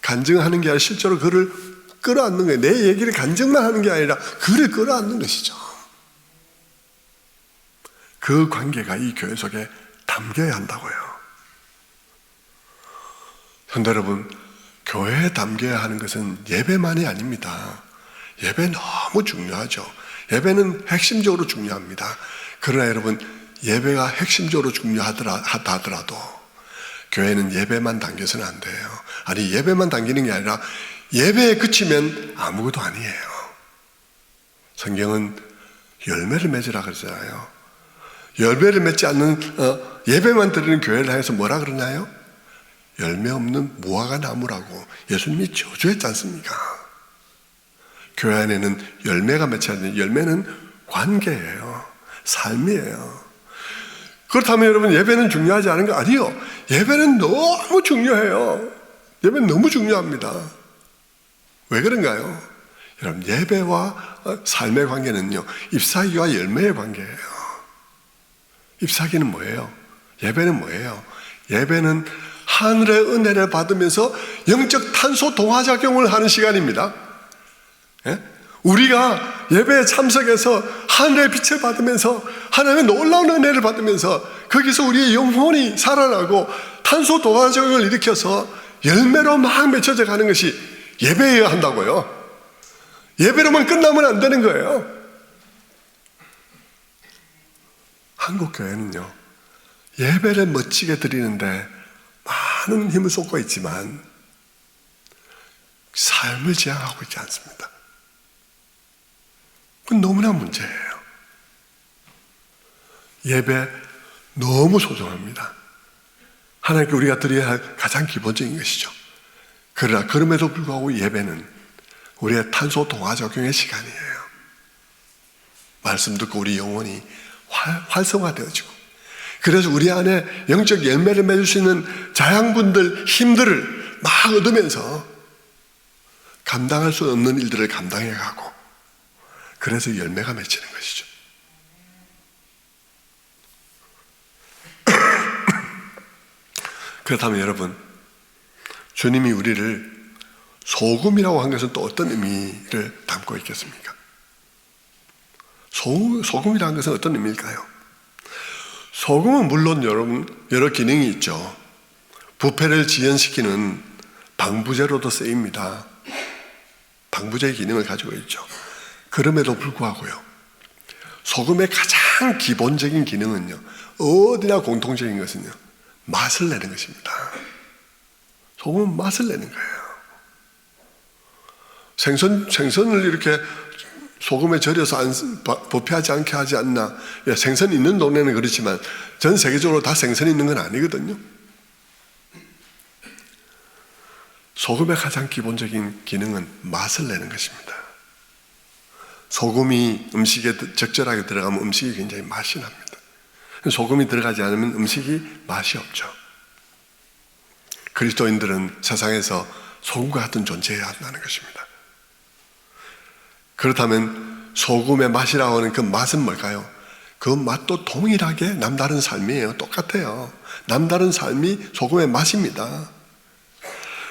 간증하는 게 아니라 실제로 그를 끌어안는 거예요. 내 얘기를 간증만 하는 게 아니라 그를 끌어안는 것이죠. 그 관계가 이 교회 속에 담겨야 한다고요. 성도 여러분, 교회에 담겨야 하는 것은 예배만이 아닙니다. 예배 너무 중요하죠. 예배는 핵심적으로 중요합니다. 그러나 여러분, 예배가 핵심적으로 중요하다 하더라도 교회는 예배만 당겨서는 안 돼요. 아니, 예배만 당기는 게 아니라 예배에 그치면 아무것도 아니에요. 성경은 열매를 맺으라 그러잖아요. 열매를 맺지 않는 예배만 드리는 교회를 해서 뭐라 그러나요? 열매 없는 무화과 나무라고 예수님이 저주했지 않습니까? 교회 안에는 열매가 맺혀야 되는, 열매는 관계예요. 삶이에요. 그렇다면 여러분, 예배는 중요하지 않은 거 아니요. 예배는 너무 중요해요. 예배는 너무 중요합니다. 왜 그런가요? 여러분, 예배와 삶의 관계는요, 잎사귀와 열매의 관계예요. 잎사귀는 뭐예요? 예배는 뭐예요? 예배는 하늘의 은혜를 받으면서 영적 탄소 동화작용을 하는 시간입니다. 예? 우리가 예배에 참석해서 하늘의 빛을 받으면서 하나님의 놀라운 은혜를 받으면서 거기서 우리의 영혼이 살아나고 탄소 동화작용을 일으켜서 열매로 막 맺혀져 가는 것이 예배여야 한다고요. 예배로만 끝나면 안 되는 거예요. 한국 교회는요, 예배를 멋지게 드리는데 많은 힘을 쏟고 있지만 삶을 지향하고 있지 않습니다. 그건 너무나 문제예요. 예배 너무 소중합니다. 하나님께 우리가 드려야 할 가장 기본적인 것이죠. 그러나 그럼에도 불구하고 예배는 우리의 탄소 동화작용의 시간이에요. 말씀 듣고 우리 영혼이 활성화되어지고, 그래서 우리 안에 영적 열매를 맺을 수 있는 자양분들, 힘들을 막 얻으면서 감당할 수 없는 일들을 감당해가고, 그래서 열매가 맺히는 것이죠. 그렇다면 여러분, 주님이 우리를 소금이라고 한 것은 또 어떤 의미를 담고 있겠습니까? 소금이라는 것은 어떤 의미일까요? 소금은 물론 여러 기능이 있죠. 부패를 지연시키는 방부제로도 쓰입니다. 방부제의 기능을 가지고 있죠. 그럼에도 불구하고요, 소금의 가장 기본적인 기능은요, 어디나 공통적인 것은요, 맛을 내는 것입니다. 소금은 맛을 내는 거예요. 생선을 이렇게 소금에 절여서 부패하지 않게 하지 않나. 생선이 있는 동네는 그렇지만 전 세계적으로 다 생선이 있는 건 아니거든요. 소금의 가장 기본적인 기능은 맛을 내는 것입니다. 소금이 음식에 적절하게 들어가면 음식이 굉장히 맛이 납니다. 소금이 들어가지 않으면 음식이 맛이 없죠. 그리스도인들은 세상에서 소금과 같은 존재여야 한다는 것입니다. 그렇다면 소금의 맛이라고 하는 그 맛은 뭘까요? 그 맛도 동일하게 남다른 삶이에요. 똑같아요. 남다른 삶이 소금의 맛입니다.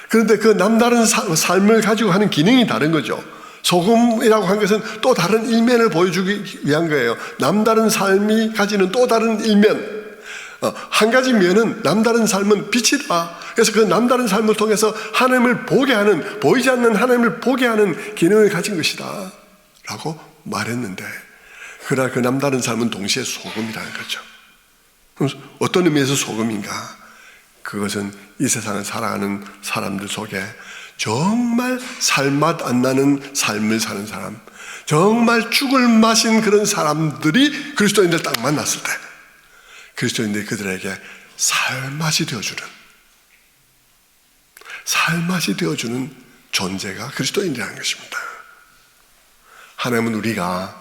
그런데 그 남다른 삶을 가지고 하는 기능이 다른 거죠. 소금이라고 한 것은 또 다른 일면을 보여주기 위한 거예요. 남다른 삶이 가지는 또 다른 일면. 한 가지 면은 남다른 삶은 빛이다. 그래서 그 남다른 삶을 통해서 하나님을 보게 하는, 보이지 않는 하나님을 보게 하는 기능을 가진 것이다 라고 말했는데, 그러나 그 남다른 삶은 동시에 소금이라는 거죠. 그럼 어떤 의미에서 소금인가? 그것은 이 세상을 살아가는 사람들 속에 정말 살맛 안 나는 삶을 사는 사람, 정말 죽을 맛인 그런 사람들이 그리스도인들 딱 만났을 때 그리스도인들이 그들에게 살맛이 되어주는 존재가 그리스도인이라는 것입니다. 하나님은 우리가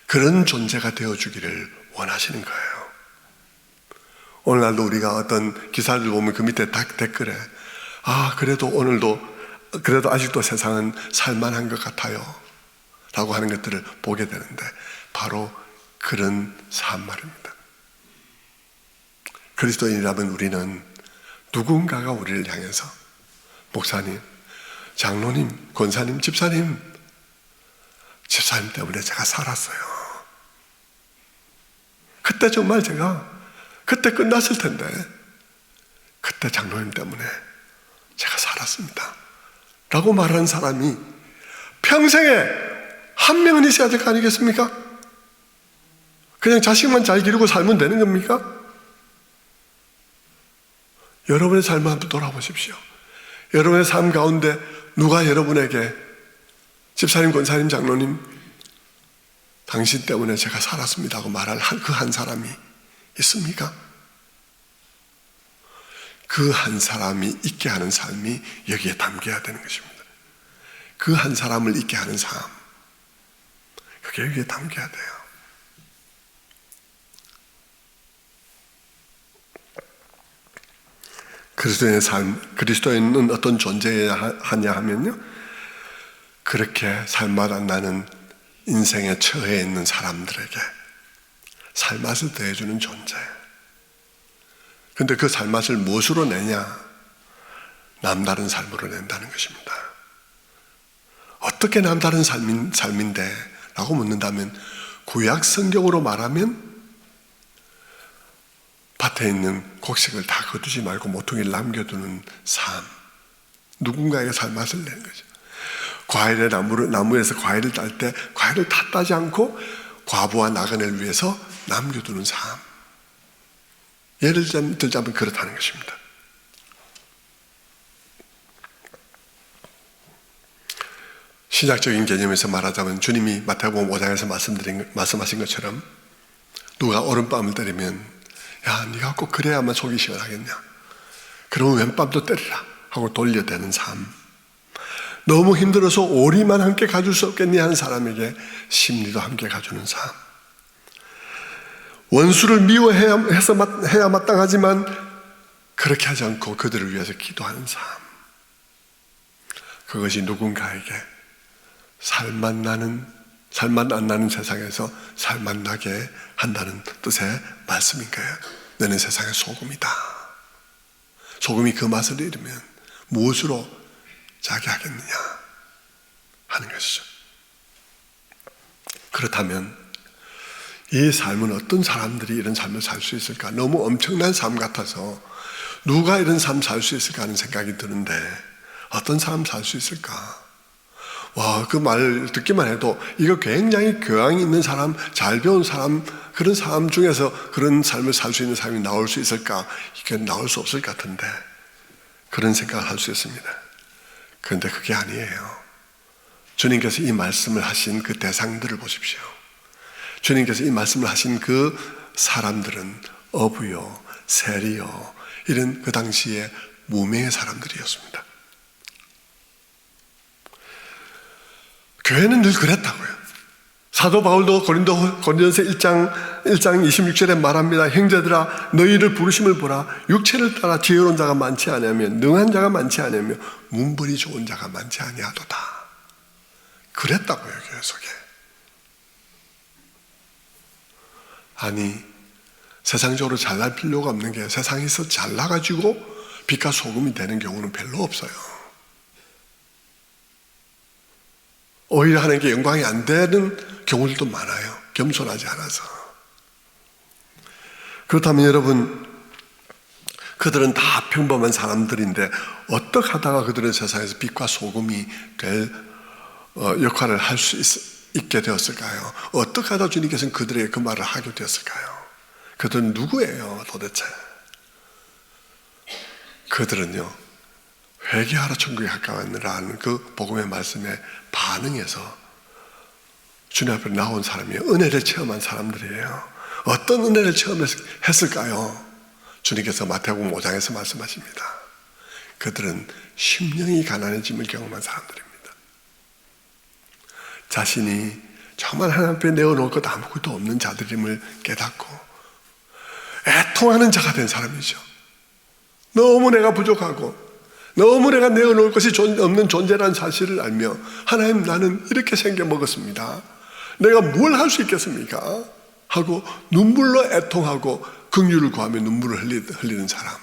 그런 존재가 되어주기를 원하시는 거예요. 오늘날도 우리가 어떤 기사를 보면 그 밑에 댓글에 그래도 아직도 세상은 살만한 것 같아요. 라고 하는 것들을 보게 되는데 바로 그런 삶 말입니다. 그리스도인이라면 우리는 누군가가 우리를 향해서 목사님, 장로님, 권사님, 집사님 때문에 제가 살았어요. 그때 정말 그때 끝났을 텐데 그때 장로님 때문에 제가 살았습니다 라고 말하는 사람이 평생에 한 명은 있어야 될 거 아니겠습니까? 그냥 자식만 잘 기르고 살면 되는 겁니까? 여러분의 삶을 한번 돌아보십시오. 여러분의 삶 가운데 누가 여러분에게 집사님, 권사님, 장로님 당신 때문에 제가 살았습니다 하고 말할 그 한 사람이 있습니까? 그 한 사람이 있게 하는 삶이 여기에 담겨야 되는 것입니다. 그 한 사람을 있게 하는 삶, 그게 여기에 담겨야 돼요. 그리스도인의 삶, 그리스도인은 어떤 존재여야 하냐 하면요, 그렇게 살맛 안 나는 인생에 처해 있는 사람들에게 살맛을 더해주는 존재. 근데 그 살맛을 무엇으로 내냐? 남다른 삶으로 낸다는 것입니다. 어떻게 남다른 삶인데? 라고 묻는다면 구약 성경으로 말하면 밭에 있는 곡식을 다 거두지 말고 모퉁이를 남겨두는 삶, 누군가에게 살맛을 내는 거죠. 과일의 나무에서 과일을 딸 때 과일을 다 따지 않고 과부와 나그네를 위해서 남겨두는 삶. 예를 들자면 그렇다는 것입니다. 신학적인 개념에서 말하자면 주님이 마태복음 5장에서 말씀하신 것처럼 누가 오른뺨을 때리면 야, 네가 꼭 그래야만 속이 시원하겠냐? 그러면 왼뺨도 때리라 하고 돌려대는 삶. 너무 힘들어서 오리만 함께 가줄 수 없겠니 하는 사람에게 심리도 함께 가주는 삶. 원수를 미워해야 마땅하지만 그렇게 하지 않고 그들을 위해서 기도하는 삶. 그것이 누군가에게 살맛 안 나는 세상에서 살맛 나게 한다는 뜻의 말씀인 거예요. 너는 세상의 소금이다. 소금이 그 맛을 잃으면 무엇으로 자기 하겠느냐 하는 것이죠. 그렇다면 이 삶은 어떤 사람들이 이런 삶을 살 수 있을까? 너무 엄청난 삶 같아서 누가 이런 삶 살 수 있을까 하는 생각이 드는데 어떤 사람 살 수 있을까? 와, 그 말 듣기만 해도 이거 굉장히 교양이 있는 사람, 잘 배운 사람, 그런 사람 중에서 그런 삶을 살 수 있는 사람이 나올 수 있을까? 이게 나올 수 없을 것 같은데 그런 생각을 할 수 있습니다. 그런데 그게 아니에요. 주님께서 이 말씀을 하신 그 대상들을 보십시오. 주님께서 이 말씀을 하신 그 사람들은 어부요, 세리요, 이런 그 당시에 무명의 사람들이었습니다. 교회는 늘 그랬다고요. 사도 바울도 고린도전서 1장 26절에 말합니다. 형제들아 너희를 부르심을 보라. 육체를 따라 지혜로운 자가 많지 아니하며 능한 자가 많지 아니하며 문벌이 좋은 자가 많지 아니하도다. 그랬다고요. 교회 속에. 아니 세상적으로 잘날 필요가 없는 게 세상에서 잘나가지고 빛과 소금이 되는 경우는 별로 없어요. 오히려 하나님께 영광이 안 되는 경우들도 많아요. 겸손하지 않아서. 그렇다면 여러분, 그들은 다 평범한 사람들인데 어떻게 하다가 그들은 세상에서 빛과 소금이 될 역할을 할 수 있게 되었을까요? 어떻게 하다 주님께서는 그들에게 그 말을 하게 되었을까요? 그들은 누구예요 도대체? 그들은요, 회개하라 천국에 가까웠느라는 그 복음의 말씀에 반응해서 주님 앞에 나온 사람이에요. 은혜를 체험한 사람들이에요. 어떤 은혜를 체험했을까요? 주님께서 마태복음 5장에서 말씀하십니다. 그들은 심령이 가난해짐을 경험한 사람들입니다. 자신이 정말 하나님 앞에 내어놓을 것 아무것도 없는 자들임을 깨닫고 애통하는 자가 된 사람이죠. 너무 내가 부족하고 너무 내가 내어놓을 것이 없는 존재라는 사실을 알며 하나님, 나는 이렇게 생겨 먹었습니다. 내가 뭘 할 수 있겠습니까? 하고 눈물로 애통하고 긍휼을 구하며 눈물을 흘리는 사람.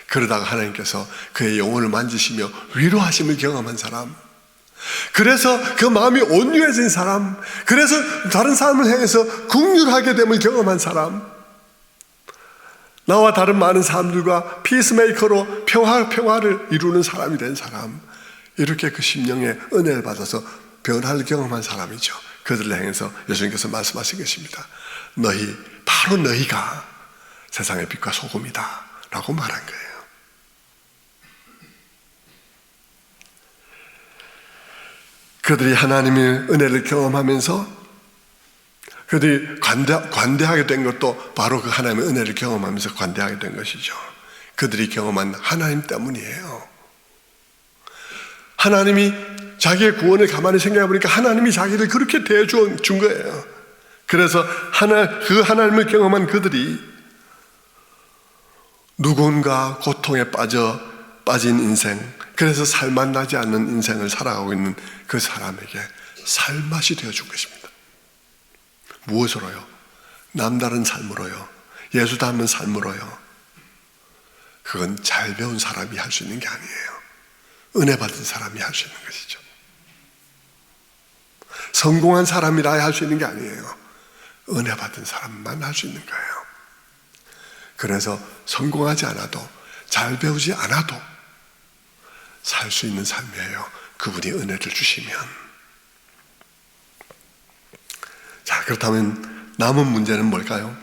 그러다가 하나님께서 그의 영혼을 만지시며 위로하심을 경험한 사람. 그래서 그 마음이 온유해진 사람. 그래서 다른 사람을 향해서 긍휼하게 됨을 경험한 사람. 나와 다른 많은 사람들과 피스메이커로 평화를 이루는 사람이 된 사람. 이렇게 그 심령의 은혜를 받아서 변화를 경험한 사람이죠. 그들을 향해서 예수님께서 말씀하신 것입니다. 바로 너희가 세상의 빛과 소금이다 라고 말한 거예요. 그들이 하나님의 은혜를 경험하면서 그들이 관대하게 된 것도 바로 그 하나님의 은혜를 경험하면서 관대하게 된 것이죠. 그들이 경험한 하나님 때문이에요. 하나님이 자기의 구원을 가만히 생각해 보니까 하나님이 자기를 그렇게 대해준 거예요. 그래서 그 하나님을 경험한 그들이 누군가 고통에 빠진 인생, 그래서 살맛 나지 않는 인생을 살아가고 있는 그 사람에게 살맛이 되어준 것입니다. 무엇으로요? 남다른 삶으로요. 예수 닮은 삶으로요. 그건 잘 배운 사람이 할 수 있는 게 아니에요. 은혜 받은 사람이 할 수 있는 것이죠. 성공한 사람이라 할 수 있는 게 아니에요. 은혜 받은 사람만 할 수 있는 거예요. 그래서 성공하지 않아도, 잘 배우지 않아도 살 수 있는 삶이에요. 그분이 은혜를 주시면. 자, 그렇다면 남은 문제는 뭘까요?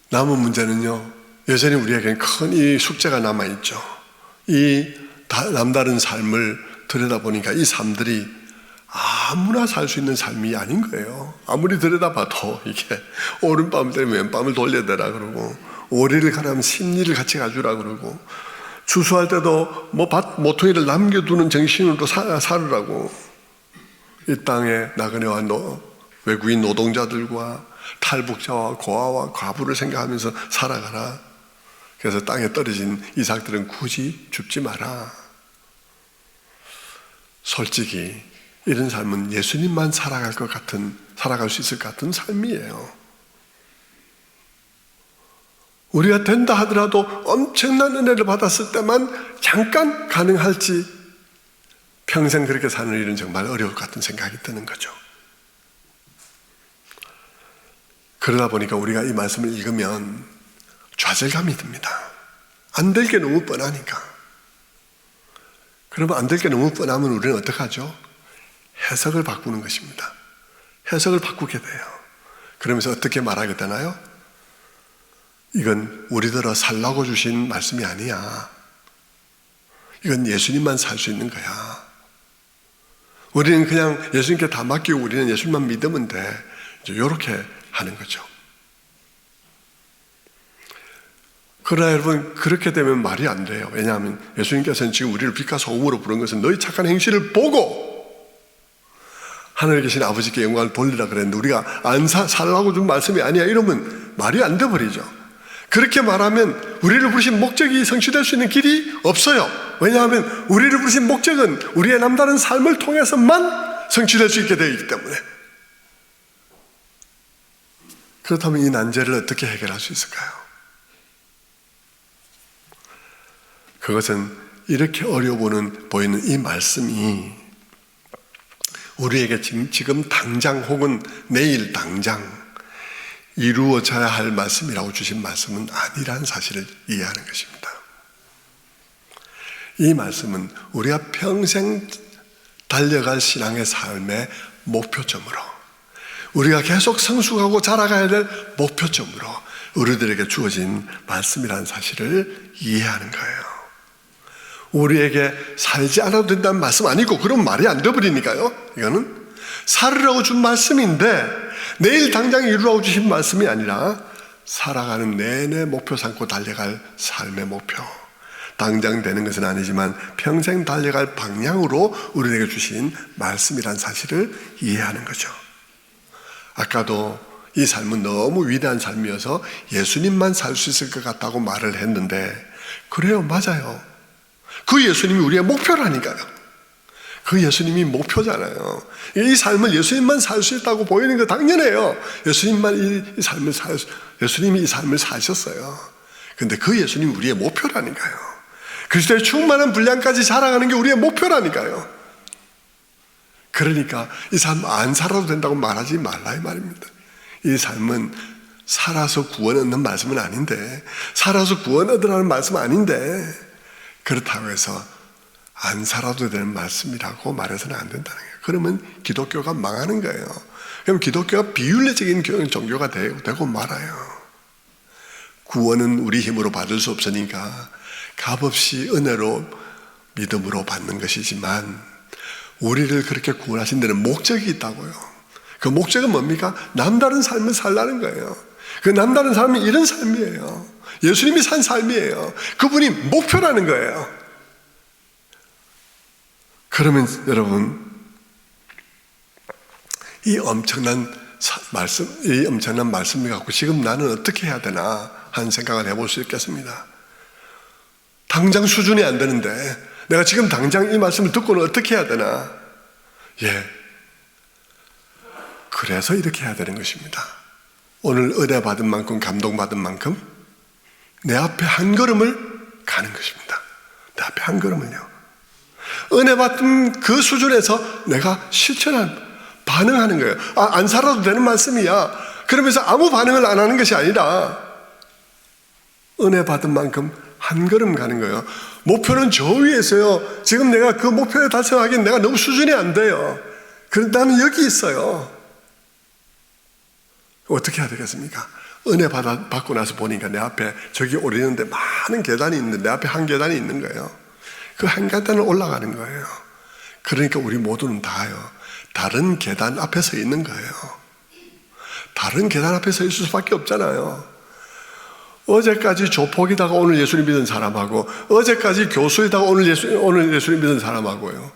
남은 문제는요, 여전히 우리에게는 큰 이 숙제가 남아있죠. 이 남다른 삶을 들여다보니까 이 삶들이 아무나 살 수 있는 삶이 아닌 거예요. 아무리 들여다봐도 이게 오른밤 때문에 왼밤을 돌려대라 그러고, 오리를 가려면 심리를 같이 가주라 그러고, 추수할 때도 밭 모퉁이를 남겨두는 정신으로 살으라고, 이 땅에 나그네와 외국인 노동자들과 탈북자와 고아와 과부를 생각하면서 살아가라. 그래서 땅에 떨어진 이삭들은 굳이 줍지 마라. 솔직히 이런 삶은 예수님만 살아갈 수 있을 것 같은 삶이에요. 우리가 된다 하더라도 엄청난 은혜를 받았을 때만 잠깐 가능할지 평생 그렇게 사는 일은 정말 어려울 것 같은 생각이 드는 거죠. 그러다 보니까 우리가 이 말씀을 읽으면 좌절감이 듭니다. 안 될 게 너무 뻔하니까. 그러면 안 될 게 너무 뻔하면 우리는 어떻게 하죠? 해석을 바꾸는 것입니다. 해석을 바꾸게 돼요. 그러면서 어떻게 말하게 되나요? 이건 우리들어 살라고 주신 말씀이 아니야. 이건 예수님만 살 수 있는 거야. 우리는 그냥 예수님께 다 맡기고 우리는 예수님만 믿으면 돼. 이렇게 하는 거죠. 그러나 여러분, 그렇게 되면 말이 안 돼요. 왜냐하면 예수님께서는 지금 우리를 빛과 소금으로 부른 것은 너희 착한 행실을 보고 하늘에 계신 아버지께 영광을 돌리라 그랬는데, 우리가 안 살라고 준 말씀이 아니야 이러면 말이 안 돼버리죠. 그렇게 말하면 우리를 부르신 목적이 성취될 수 있는 길이 없어요. 왜냐하면 우리를 부르신 목적은 우리의 남다른 삶을 통해서만 성취될 수 있게 되어 있기 때문에. 그렇다면 이 난제를 어떻게 해결할 수 있을까요? 그것은 이렇게 어려워 보이는 이 말씀이 우리에게 지금 당장 혹은 내일 당장 이루어져야 할 말씀이라고 주신 말씀은 아니라는 사실을 이해하는 것입니다. 이 말씀은 우리가 평생 달려갈 신앙의 삶의 목표점으로, 우리가 계속 성숙하고 자라가야 될 목표점으로 우리들에게 주어진 말씀이라는 사실을 이해하는 거예요. 우리에게 살지 않아도 된다는 말씀 아니고, 그럼 말이 안 돼버리니까요. 이거는 살으라고 준 말씀인데 내일 당장 이루라고 주신 말씀이 아니라 살아가는 내내 목표 삼고 달려갈 삶의 목표, 당장 되는 것은 아니지만 평생 달려갈 방향으로 우리에게 주신 말씀이란 사실을 이해하는 거죠. 아까도 이 삶은 너무 위대한 삶이어서 예수님만 살 수 있을 것 같다고 말을 했는데, 그래요, 맞아요. 그 예수님이 우리의 목표라니까요. 그 예수님이 목표잖아요. 이 삶을 예수님만 살 수 있다고 보이는 거 당연해요. 예수님이 이 삶을 사셨어요. 근데 그 예수님이 우리의 목표라니까요. 그리스도의 충만한 분량까지 자랑하는 게 우리의 목표라니까요. 그러니까 이 삶 안 살아도 된다고 말하지 말라 이 말입니다. 이 삶은 살아서 구원 얻는 말씀은 아닌데, 살아서 구원 얻으라는 말씀은 아닌데, 그렇다고 해서 안 살아도 되는 말씀이라고 말해서는 안 된다는 거예요. 그러면 기독교가 망하는 거예요. 그럼 기독교가 비윤리적인 종교가 되고 말아요. 구원은 우리 힘으로 받을 수 없으니까 값없이 은혜로 믿음으로 받는 것이지만, 우리를 그렇게 구원하신 데는 목적이 있다고요. 그 목적은 뭡니까? 남다른 삶을 살라는 거예요. 그 남다른 삶은 이런 삶이에요. 예수님이 산 삶이에요. 그분이 목표라는 거예요. 그러면 여러분, 이 엄청난 말씀을 갖고 지금 나는 어떻게 해야 되나 하는 생각을 해볼 수 있겠습니다. 당장 수준이 안 되는데 내가 지금 당장 이 말씀을 듣고는 어떻게 해야 되나? 그래서 이렇게 해야 되는 것입니다. 오늘 은혜 받은 만큼, 감동받은 만큼 내 앞에 한 걸음을 가는 것입니다. 내 앞에 한 걸음을요. 은혜 받은 그 수준에서 내가 반응하는 거예요. 안 살아도 되는 말씀이야. 그러면서 아무 반응을 안 하는 것이 아니라 은혜 받은 만큼 한 걸음 가는 거예요. 목표는 저 위에 있어요. 지금 내가 그 목표에 달성하기엔 내가 너무 수준이 안 돼요. 그런데 나는 여기 있어요. 어떻게 해야 되겠습니까? 은혜 받고 나서 보니까 내 앞에 저기 오르는데 많은 계단이 있는데 내 앞에 한 계단이 있는 거예요. 그 한 계단을 올라가는 거예요. 그러니까 우리 모두는 다요, 다른 계단 앞에 서 있는 거예요. 다른 계단 앞에 서 있을 수밖에 없잖아요. 어제까지 조폭이다가 오늘 예수님 믿은 사람하고, 어제까지 교수이다가 오늘 예수님 믿은 사람하고요,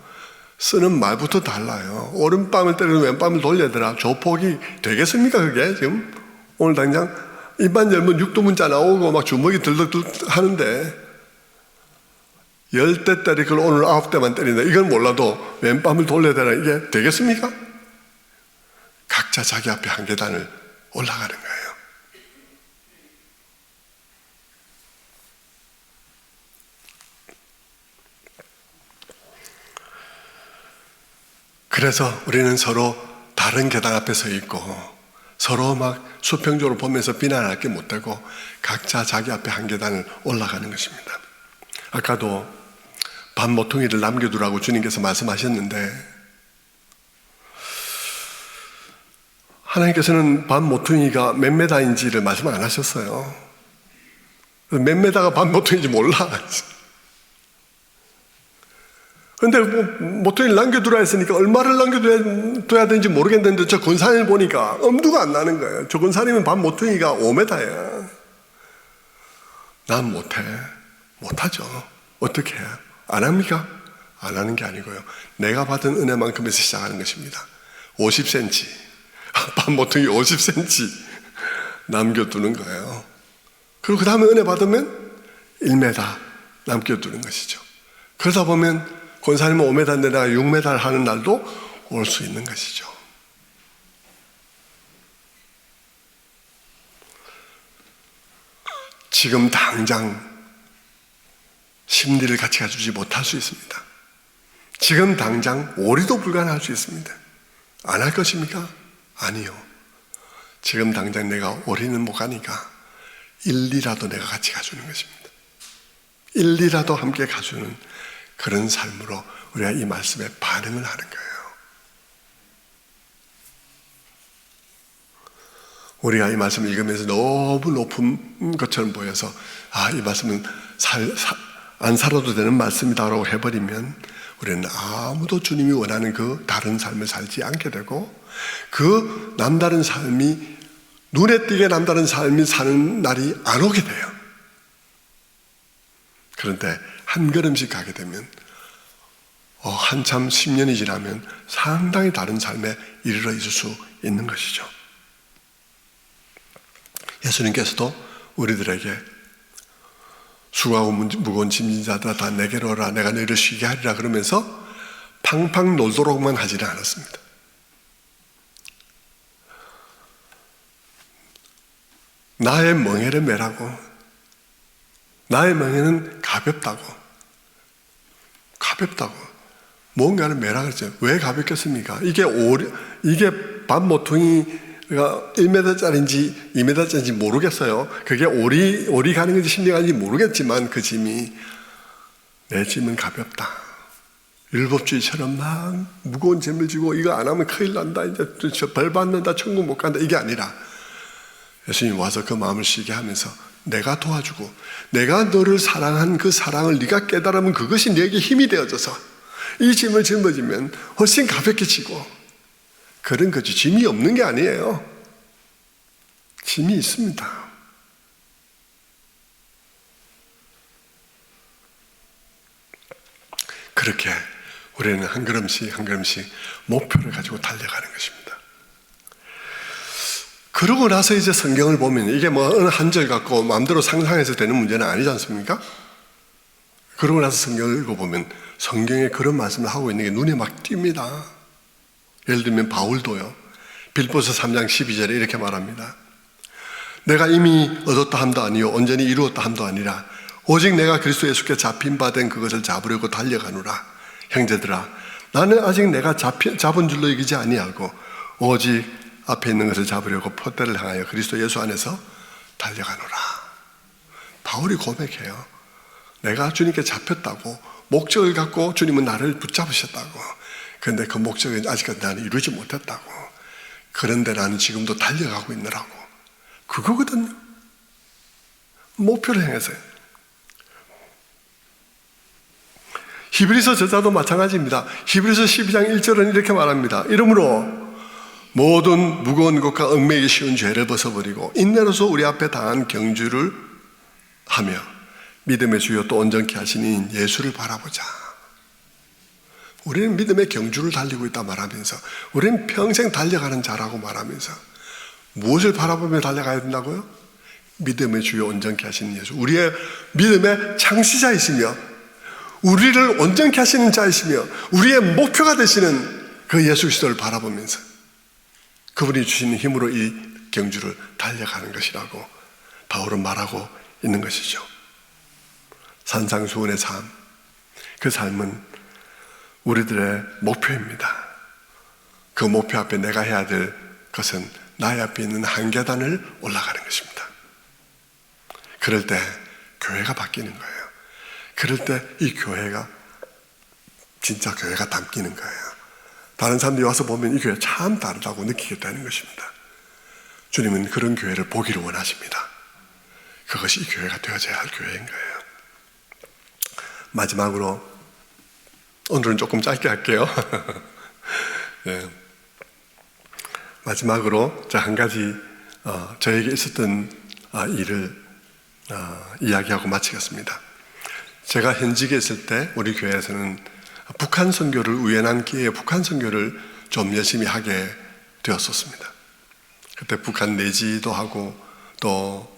쓰는 말부터 달라요. 오른밤을 때리고 왼밤을 돌려더라. 조폭이 되겠습니까 그게? 지금 오늘 당장 입만 열면 육두문자 나오고 막 주먹이 들들 하는데, 10대 때릴 걸 오늘 9대만 때린다, 이건 몰라도 왼밤을 돌려대라, 이게 되겠습니까? 각자 자기 앞에 한 계단을 올라가는 거예요. 그래서 우리는 서로 다른 계단 앞에 서 있고 서로 막 수평적으로 보면서 비난할 게 못 되고 각자 자기 앞에 한 계단을 올라가는 것입니다. 아까도 밥 모퉁이를 남겨두라고 주님께서 말씀하셨는데, 하나님께서는 밥 모퉁이가 몇 메다인지를 말씀 안 하셨어요. 몇 메다가 밥 모퉁이인지 몰라. 근데 모퉁이를 남겨두라 했으니까 얼마를 남겨둬야 되는지 모르겠는데, 저 권사님을 보니까 엄두가 안 나는 거예요. 저 권사님은 밥 모퉁이가 5m야. 난 못하죠. 어떻게 해요? 안 합니까? 안 하는 게 아니고요, 내가 받은 은혜만큼에서 시작하는 것입니다. 50cm, 밥 모퉁이 50cm 남겨두는 거예요. 그리고 그 다음에 은혜 받으면 1m 남겨두는 것이죠. 그러다 보면 권사님은 5m인데 내가 6m 하는 날도 올 수 있는 것이죠. 지금 당장 심리를 같이 가지지 못할 수 있습니다. 지금 당장 오리도 불가능할 수 있습니다. 안 할 것입니까? 아니요. 지금 당장 내가 오리는 못 가니까 1리라도 내가 같이 가주는 것입니다. 1리라도 함께 가주는 그런 삶으로 우리가 이 말씀에 반응을 하는 거예요. 우리가 이 말씀을 읽으면서 너무 높은 것처럼 보여서 이 말씀은 안 살아도 되는 말씀이다라고 해버리면 우리는 아무도 주님이 원하는 그 다른 삶을 살지 않게 되고, 그 남다른 삶이, 눈에 띄게 남다른 삶이 사는 날이 안 오게 돼요. 그런데 한 걸음씩 가게 되면 한참 10년이 지나면 상당히 다른 삶에 이르러 있을 수 있는 것이죠. 예수님께서도 우리들에게 수고하고 무거운 짐진 자들아 다 내게로 오라 내가 너희를 쉬게 하리라 그러면서 팡팡 놀도록만 하지는 않았습니다. 나의 멍에를 메라고, 나의 멍에는 가볍다고 뭔가를 메라 그랬죠. 왜 가볍겠습니까? 이게 밥 모퉁이가 1m짜리인지 2m짜리인지 모르겠어요. 그게 오리 가는 건지 심리 가는지 모르겠지만 그 짐이, 내 짐은 가볍다. 율법주의처럼 막 무거운 짐을 지고 이거 안 하면 큰일 난다, 이제 벌 받는다, 천국 못 간다, 이게 아니라 예수님 와서 그 마음을 쉬게 하면서 내가 도와주고, 내가 너를 사랑한 그 사랑을 네가 깨달으면 그것이 네게 힘이 되어져서 이 짐을 짊어지면 훨씬 가볍게 지고, 그런 거지. 짐이 없는 게 아니에요. 짐이 있습니다. 그렇게 우리는 한 걸음씩 한 걸음씩 목표를 가지고 달려가는 것입니다. 그러고 나서 이제 성경을 보면 이게 뭐 어느 한 절 갖고 마음대로 상상해서 되는 문제는 아니지 않습니까? 그러고 나서 성경을 읽어보면 성경에 그런 말씀을 하고 있는 게 눈에 막 띕니다. 예를 들면 바울도요, 빌보서 3장 12절에 이렇게 말합니다. 내가 이미 얻었다 함도 아니요 온전히 이루었다 함도 아니라 오직 내가 그리스도 예수께 잡힌 바 된 그것을 잡으려고 달려가노라. 형제들아, 나는 아직 내가 잡은 줄로 여기지 아니하고 오직 앞에 있는 것을 잡으려고 포대를 향하여 그리스도 예수 안에서 달려가노라. 바울이 고백해요. 내가 주님께 잡혔다고, 목적을 갖고 주님은 나를 붙잡으셨다고. 그런데 그 목적은 아직까지 나는 이루지 못했다고. 그런데 나는 지금도 달려가고 있느라고. 그거거든요. 목표를 향해서요. 히브리서 저자도 마찬가지입니다. 히브리서 12장 1절은 이렇게 말합니다. 이러므로 모든 무거운 것과 얽매이기 쉬운 죄를 벗어버리고 인내로서 우리 앞에 당한 경주를 하며 믿음의 주요 또 온전케 하시는 예수를 바라보자. 우리는 믿음의 경주를 달리고 있다 말하면서, 우리는 평생 달려가는 자라고 말하면서 무엇을 바라보며 달려가야 된다고요? 믿음의 주요 온전케 하시는 예수, 우리의 믿음의 창시자이시며 우리를 온전케 하시는 자이시며 우리의 목표가 되시는 그 예수 그리스도를 바라보면서 그분이 주시는 힘으로 이 경주를 달려가는 것이라고 바울은 말하고 있는 것이죠. 산상수훈의 삶, 그 삶은 우리들의 목표입니다. 그 목표 앞에 내가 해야 될 것은 나의 앞에 있는 한 계단을 올라가는 것입니다. 그럴 때 교회가 바뀌는 거예요. 그럴 때 이 교회가 진짜 교회가 담기는 거예요. 다른 사람들이 와서 보면 이 교회 참 다르다고 느끼게 되는 것입니다. 주님은 그런 교회를 보기를 원하십니다. 그것이 이 교회가 되어져야 할 교회인 거예요. 마지막으로, 오늘은 조금 짧게 할게요. 네. 마지막으로 한 가지 저에게 있었던 일을 이야기하고 마치겠습니다. 제가 현직에 있을 때 우리 교회에서는 북한 선교를, 우연한 기회에 북한 선교를 좀 열심히 하게 되었었습니다. 그때 북한 내지도 하고 또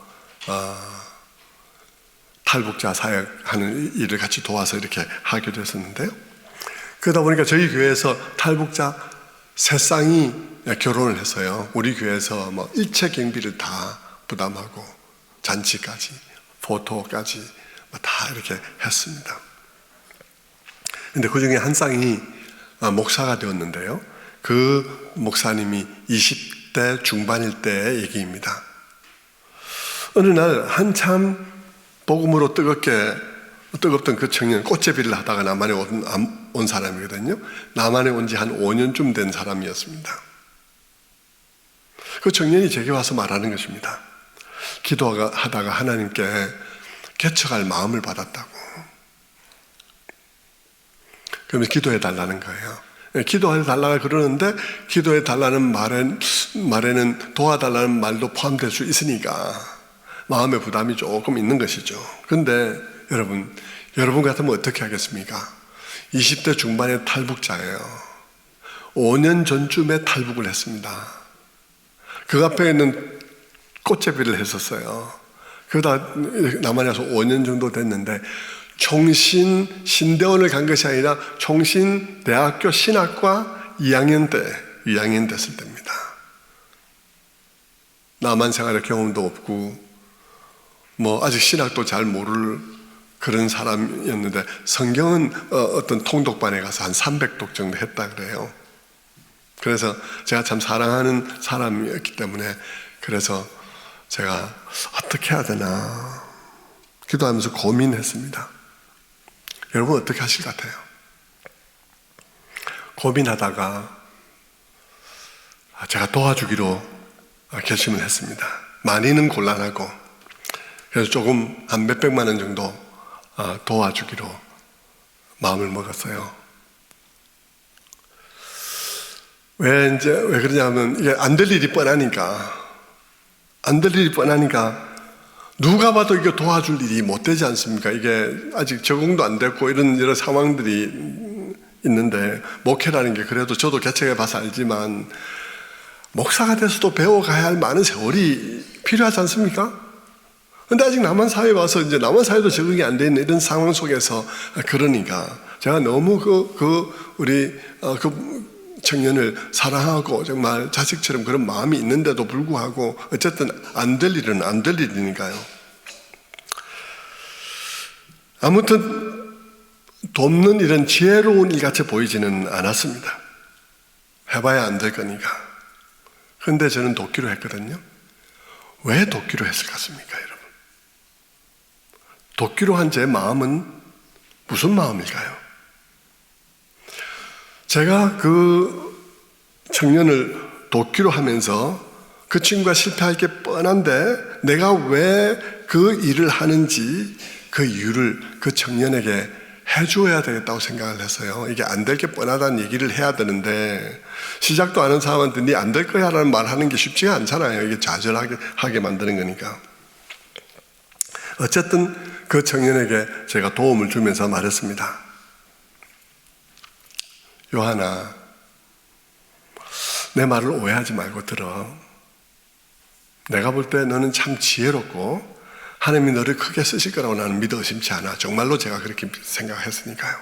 탈북자 사역하는 일을 같이 도와서 이렇게 하게 됐었는데요. 그러다 보니까 저희 교회에서 탈북자 3쌍이 결혼을 했어요. 우리 교회에서 뭐 일체 경비를 다 부담하고 잔치까지, 포토까지 다 이렇게 했습니다. 근데 그 중에 한 쌍이 목사가 되었는데요. 그 목사님이 20대 중반일 때의 얘기입니다. 어느 날 한참 복음으로 뜨겁던 그 청년, 꽃제비를 하다가 남한에 온 사람이거든요. 남한에 온 지 한 5년쯤 된 사람이었습니다. 그 청년이 제게 와서 말하는 것입니다. 기도하다가 하나님께 개척할 마음을 받았다고. 그러면서 기도해 달라는 거예요. 기도해 달라고 그러는데, 기도해 달라는 말에는 도와달라는 말도 포함될 수 있으니까 마음의 부담이 조금 있는 것이죠. 그런데 여러분 같으면 어떻게 하겠습니까? 20대 중반의 탈북자예요. 5년 전쯤에 탈북을 했습니다. 그 앞에 있는 꽃제비를 했었어요. 그러다 남한에 와서 5년 정도 됐는데 총신 신대원을 간 것이 아니라 총신 대학교 신학과 2학년 됐을 때입니다. 남한 생활의 경험도 없고 아직 신학도 잘 모를 그런 사람이었는데 성경은 어떤 통독반에 가서 한 300독 정도 했다 그래요. 그래서 제가 참 사랑하는 사람이었기 때문에 그래서 제가 어떻게 해야 되나 기도하면서 고민했습니다. 여러분 어떻게 하실 것 같아요? 고민하다가 제가 도와주기로 결심을 했습니다. 많이는 곤란하고 그래서 조금 한 몇백만 원 정도 도와주기로 마음을 먹었어요. 왜 그러냐면 이게 안 될 일이 뻔하니까 누가 봐도 이거 도와줄 일이 못 되지 않습니까? 이게 아직 적응도 안 됐고 이런 여러 상황들이 있는데 목회라는 게 그래도 저도 개척해 봐서 알지만 목사가 돼서도 배워가야 할 많은 세월이 필요하지 않습니까? 근데 아직 남한 사회에 와서 이제 남한 사회도 적응이 안 돼 있는 이런 상황 속에서 그러니까 제가 너무 우리 청년을 사랑하고 정말 자식처럼 그런 마음이 있는데도 불구하고 어쨌든 안 될 일은 안 될 일이니까요. 아무튼 돕는 일은 지혜로운 일같이 보이지는 않았습니다. 해봐야 안 될 거니까. 그런데 저는 돕기로 했거든요. 왜 돕기로 했을 것 같습니까, 여러분? 돕기로 한 제 마음은 무슨 마음일까요? 제가 그 청년을 돕기로 하면서 그 친구가 실패할 게 뻔한데 내가 왜 그 일을 하는지 그 이유를 그 청년에게 해줘야 되겠다고 생각을 했어요. 이게 안 될 게 뻔하다는 얘기를 해야 되는데 시작도 안 한 사람한테 네 안 될 거야 라는 말 하는 게 쉽지가 않잖아요. 이게 좌절하게 만드는 거니까. 어쨌든 그 청년에게 제가 도움을 주면서 말했습니다. 요한아, 내 말을 오해하지 말고 들어. 내가 볼 때 너는 참 지혜롭고 하나님이 너를 크게 쓰실 거라고 나는 믿어 의심치 않아. 정말로 제가 그렇게 생각했으니까요.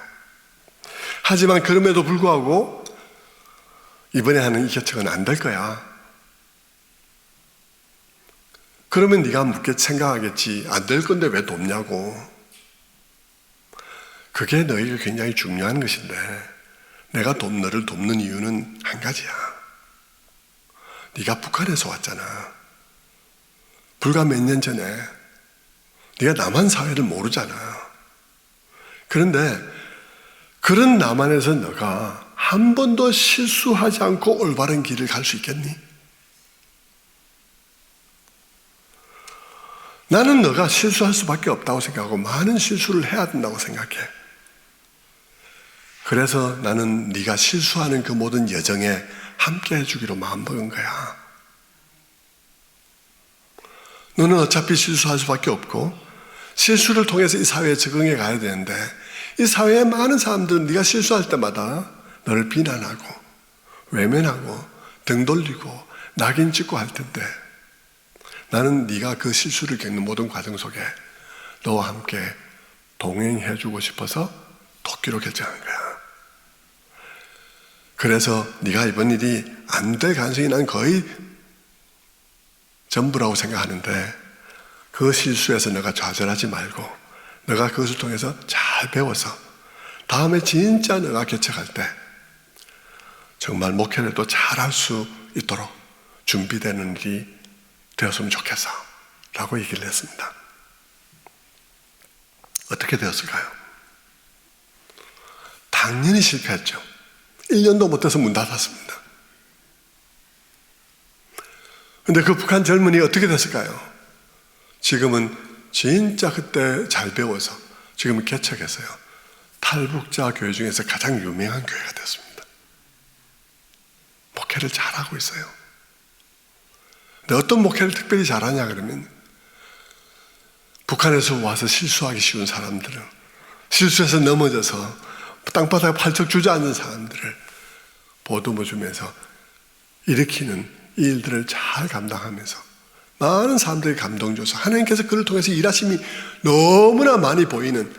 하지만 그럼에도 불구하고 이번에 하는 이 개척은 안 될 거야. 그러면 네가 생각하겠지. 안 될 건데 왜 돕냐고. 그게 너에게 굉장히 중요한 것인데 내가 너를 돕는 이유는 한 가지야. 네가 북한에서 왔잖아. 불과 몇 년 전에 네가 남한 사회를 모르잖아. 그런데 그런 남한에서 너가 한 번도 실수하지 않고 올바른 길을 갈 수 있겠니? 나는 너가 실수할 수밖에 없다고 생각하고 많은 실수를 해야 된다고 생각해. 그래서 나는 네가 실수하는 그 모든 여정에 함께 해주기로 마음먹은 거야. 너는 어차피 실수할 수밖에 없고 실수를 통해서 이 사회에 적응해 가야 되는데 이 사회의 많은 사람들은 네가 실수할 때마다 너를 비난하고 외면하고 등 돌리고 낙인 찍고 할 텐데 나는 네가 그 실수를 겪는 모든 과정 속에 너와 함께 동행해 주고 싶어서 돕기로 결정한 거야. 그래서 네가 이번 일이 안 될 가능성이 난 거의 전부라고 생각하는데 그 실수에서 너가 좌절하지 말고 너가 그것을 통해서 잘 배워서 다음에 진짜 너가 개척할 때 정말 목회를 또 잘할 수 있도록 준비되는 일이 되었으면 좋겠어 라고 얘기를 했습니다. 어떻게 되었을까요? 당연히 실패했죠. 1년도 못해서 문 닫았습니다. 근데 그 북한 젊은이 어떻게 됐을까요? 지금은 진짜 그때 잘 배워서 지금은 개척했어요. 탈북자 교회 중에서 가장 유명한 교회가 됐습니다. 목회를 잘하고 있어요. 근데 어떤 목회를 특별히 잘하냐 그러면 북한에서 와서 실수하기 쉬운 사람들은 실수해서 넘어져서 땅바닥에 팔쩍 주저앉은 사람들을 보듬어 주면서 일으키는 이 일들을 잘 감당하면서 많은 사람들이 감동 줘서 하나님께서 그를 통해서 일하심이 너무나 많이 보이는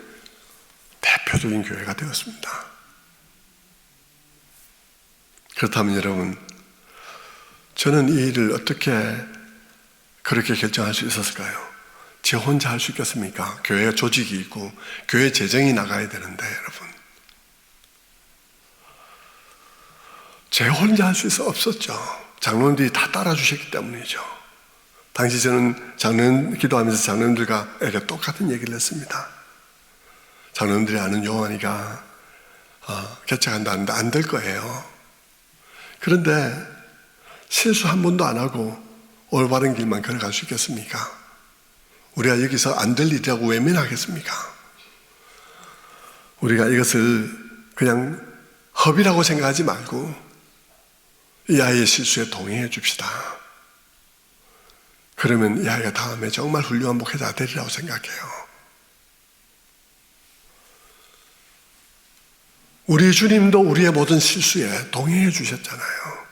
대표적인 교회가 되었습니다. 그렇다면 여러분, 저는 이 일을 어떻게 그렇게 결정할 수 있었을까요? 제 혼자 할 수 있겠습니까? 교회가 조직이 있고 교회 재정이 나가야 되는데 여러분, 제 혼자 할 수 없었죠. 장로님들이 다 따라주셨기 때문이죠. 당시 저는 장로님 기도하면서 장로님들과 똑같은 얘기를 했습니다. 장로님들이 아는 요한이가 개척한다는데 안 될 거예요. 그런데 실수 한 번도 안 하고 올바른 길만 걸어갈 수 있겠습니까? 우리가 여기서 안 될 일이라고 외면하겠습니까? 우리가 이것을 그냥 허비라고 생각하지 말고 이 아이의 실수에 동의해 줍시다. 그러면 이 아이가 다음에 정말 훌륭한 목회자가 되리라고 생각해요. 우리 주님도 우리의 모든 실수에 동의해 주셨잖아요.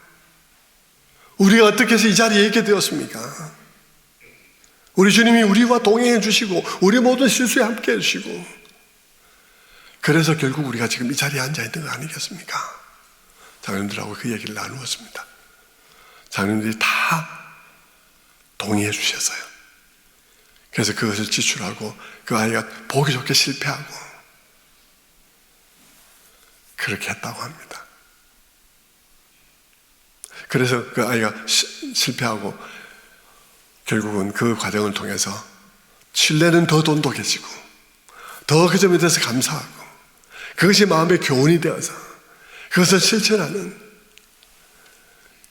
우리가 어떻게 해서 이 자리에 있게 되었습니까? 우리 주님이 우리와 동행해 주시고 우리 모든 실수에 함께 해주시고, 그래서 결국 우리가 지금 이 자리에 앉아 있는 거 아니겠습니까? 장로님들하고 그 얘기를 나누었습니다. 장로님들이 다 동의해 주셨어요. 그래서 그것을 지출하고 그 아이가 보기 좋게 실패하고 그렇게 했다고 합니다. 그래서 그 아이가 실패하고 결국은 그 과정을 통해서 신뢰는 더 돈독해지고 더 그 점에 대해서 감사하고 그것이 마음의 교훈이 되어서 그것을 실천하는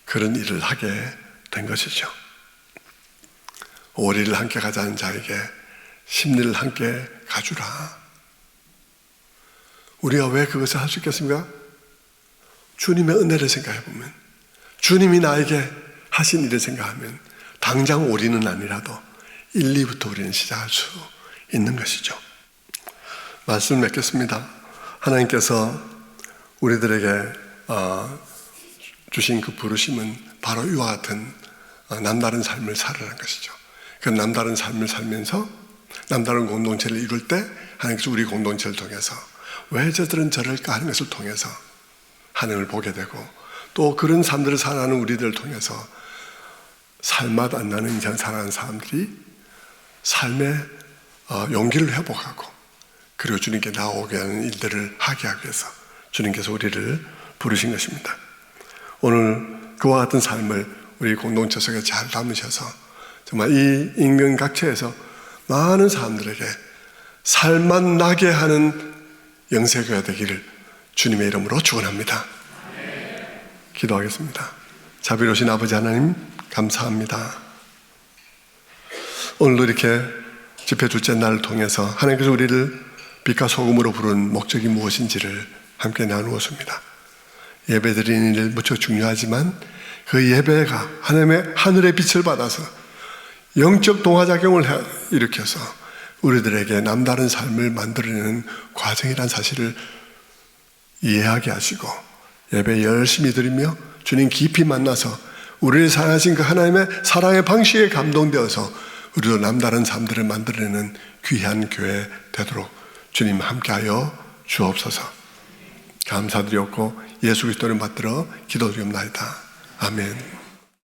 그런 일을 하게 된 것이죠. 오리를 함께 가자는 자에게 심리를 함께 가주라. 우리가 왜 그것을 할 수 있겠습니까? 주님의 은혜를 생각해 보면, 주님이 나에게 하신 일을 생각하면 당장 오리는 아니라도 1, 2부터 우리는 시작할 수 있는 것이죠. 말씀을 맺겠습니다. 하나님께서 우리들에게 주신 그 부르심은 바로 이와 같은 남다른 삶을 살아라는 것이죠. 그 남다른 삶을 살면서 남다른 공동체를 이룰 때 하나님께서 우리 공동체를 통해서 왜 저들은 저럴까 하는 것을 통해서 하나님을 보게 되고, 또 그런 삶들을 살아가는 우리들을 통해서 살맛 안 나는 인생 살아가는 사람들이 삶의 용기를 회복하고 그리고 주님께 나오게 하는 일들을 하게 하기 위해서 주님께서 우리를 부르신 것입니다. 오늘 그와 같은 삶을 우리 공동체 속에 잘 담으셔서 정말 이 인명각처에서 많은 사람들에게 살맛 나게 하는 영세교회가 되기를 주님의 이름으로 축원합니다. 기도하겠습니다. 자비로우신 아버지 하나님, 감사합니다. 오늘도 이렇게 집회 둘째 날을 통해서 하나님께서 우리를 빛과 소금으로 부른 목적이 무엇인지를 함께 나누었습니다. 예배 드리는 일 무척 중요하지만 그 예배가 하나님의 하늘의 빛을 받아서 영적 동화작용을 일으켜서 우리들에게 남다른 삶을 만들어내는 과정이라는 사실을 이해하게 하시고, 예배 열심히 드리며 주님 깊이 만나서 우리를 사랑하신 그 하나님의 사랑의 방식에 감동되어서 우리도 남다른 삶들을 만들어내는 귀한 교회 되도록 주님 함께하여 주옵소서. 감사드렸고 예수 그리스도를 받들어 기도드리옵나이다. 아멘.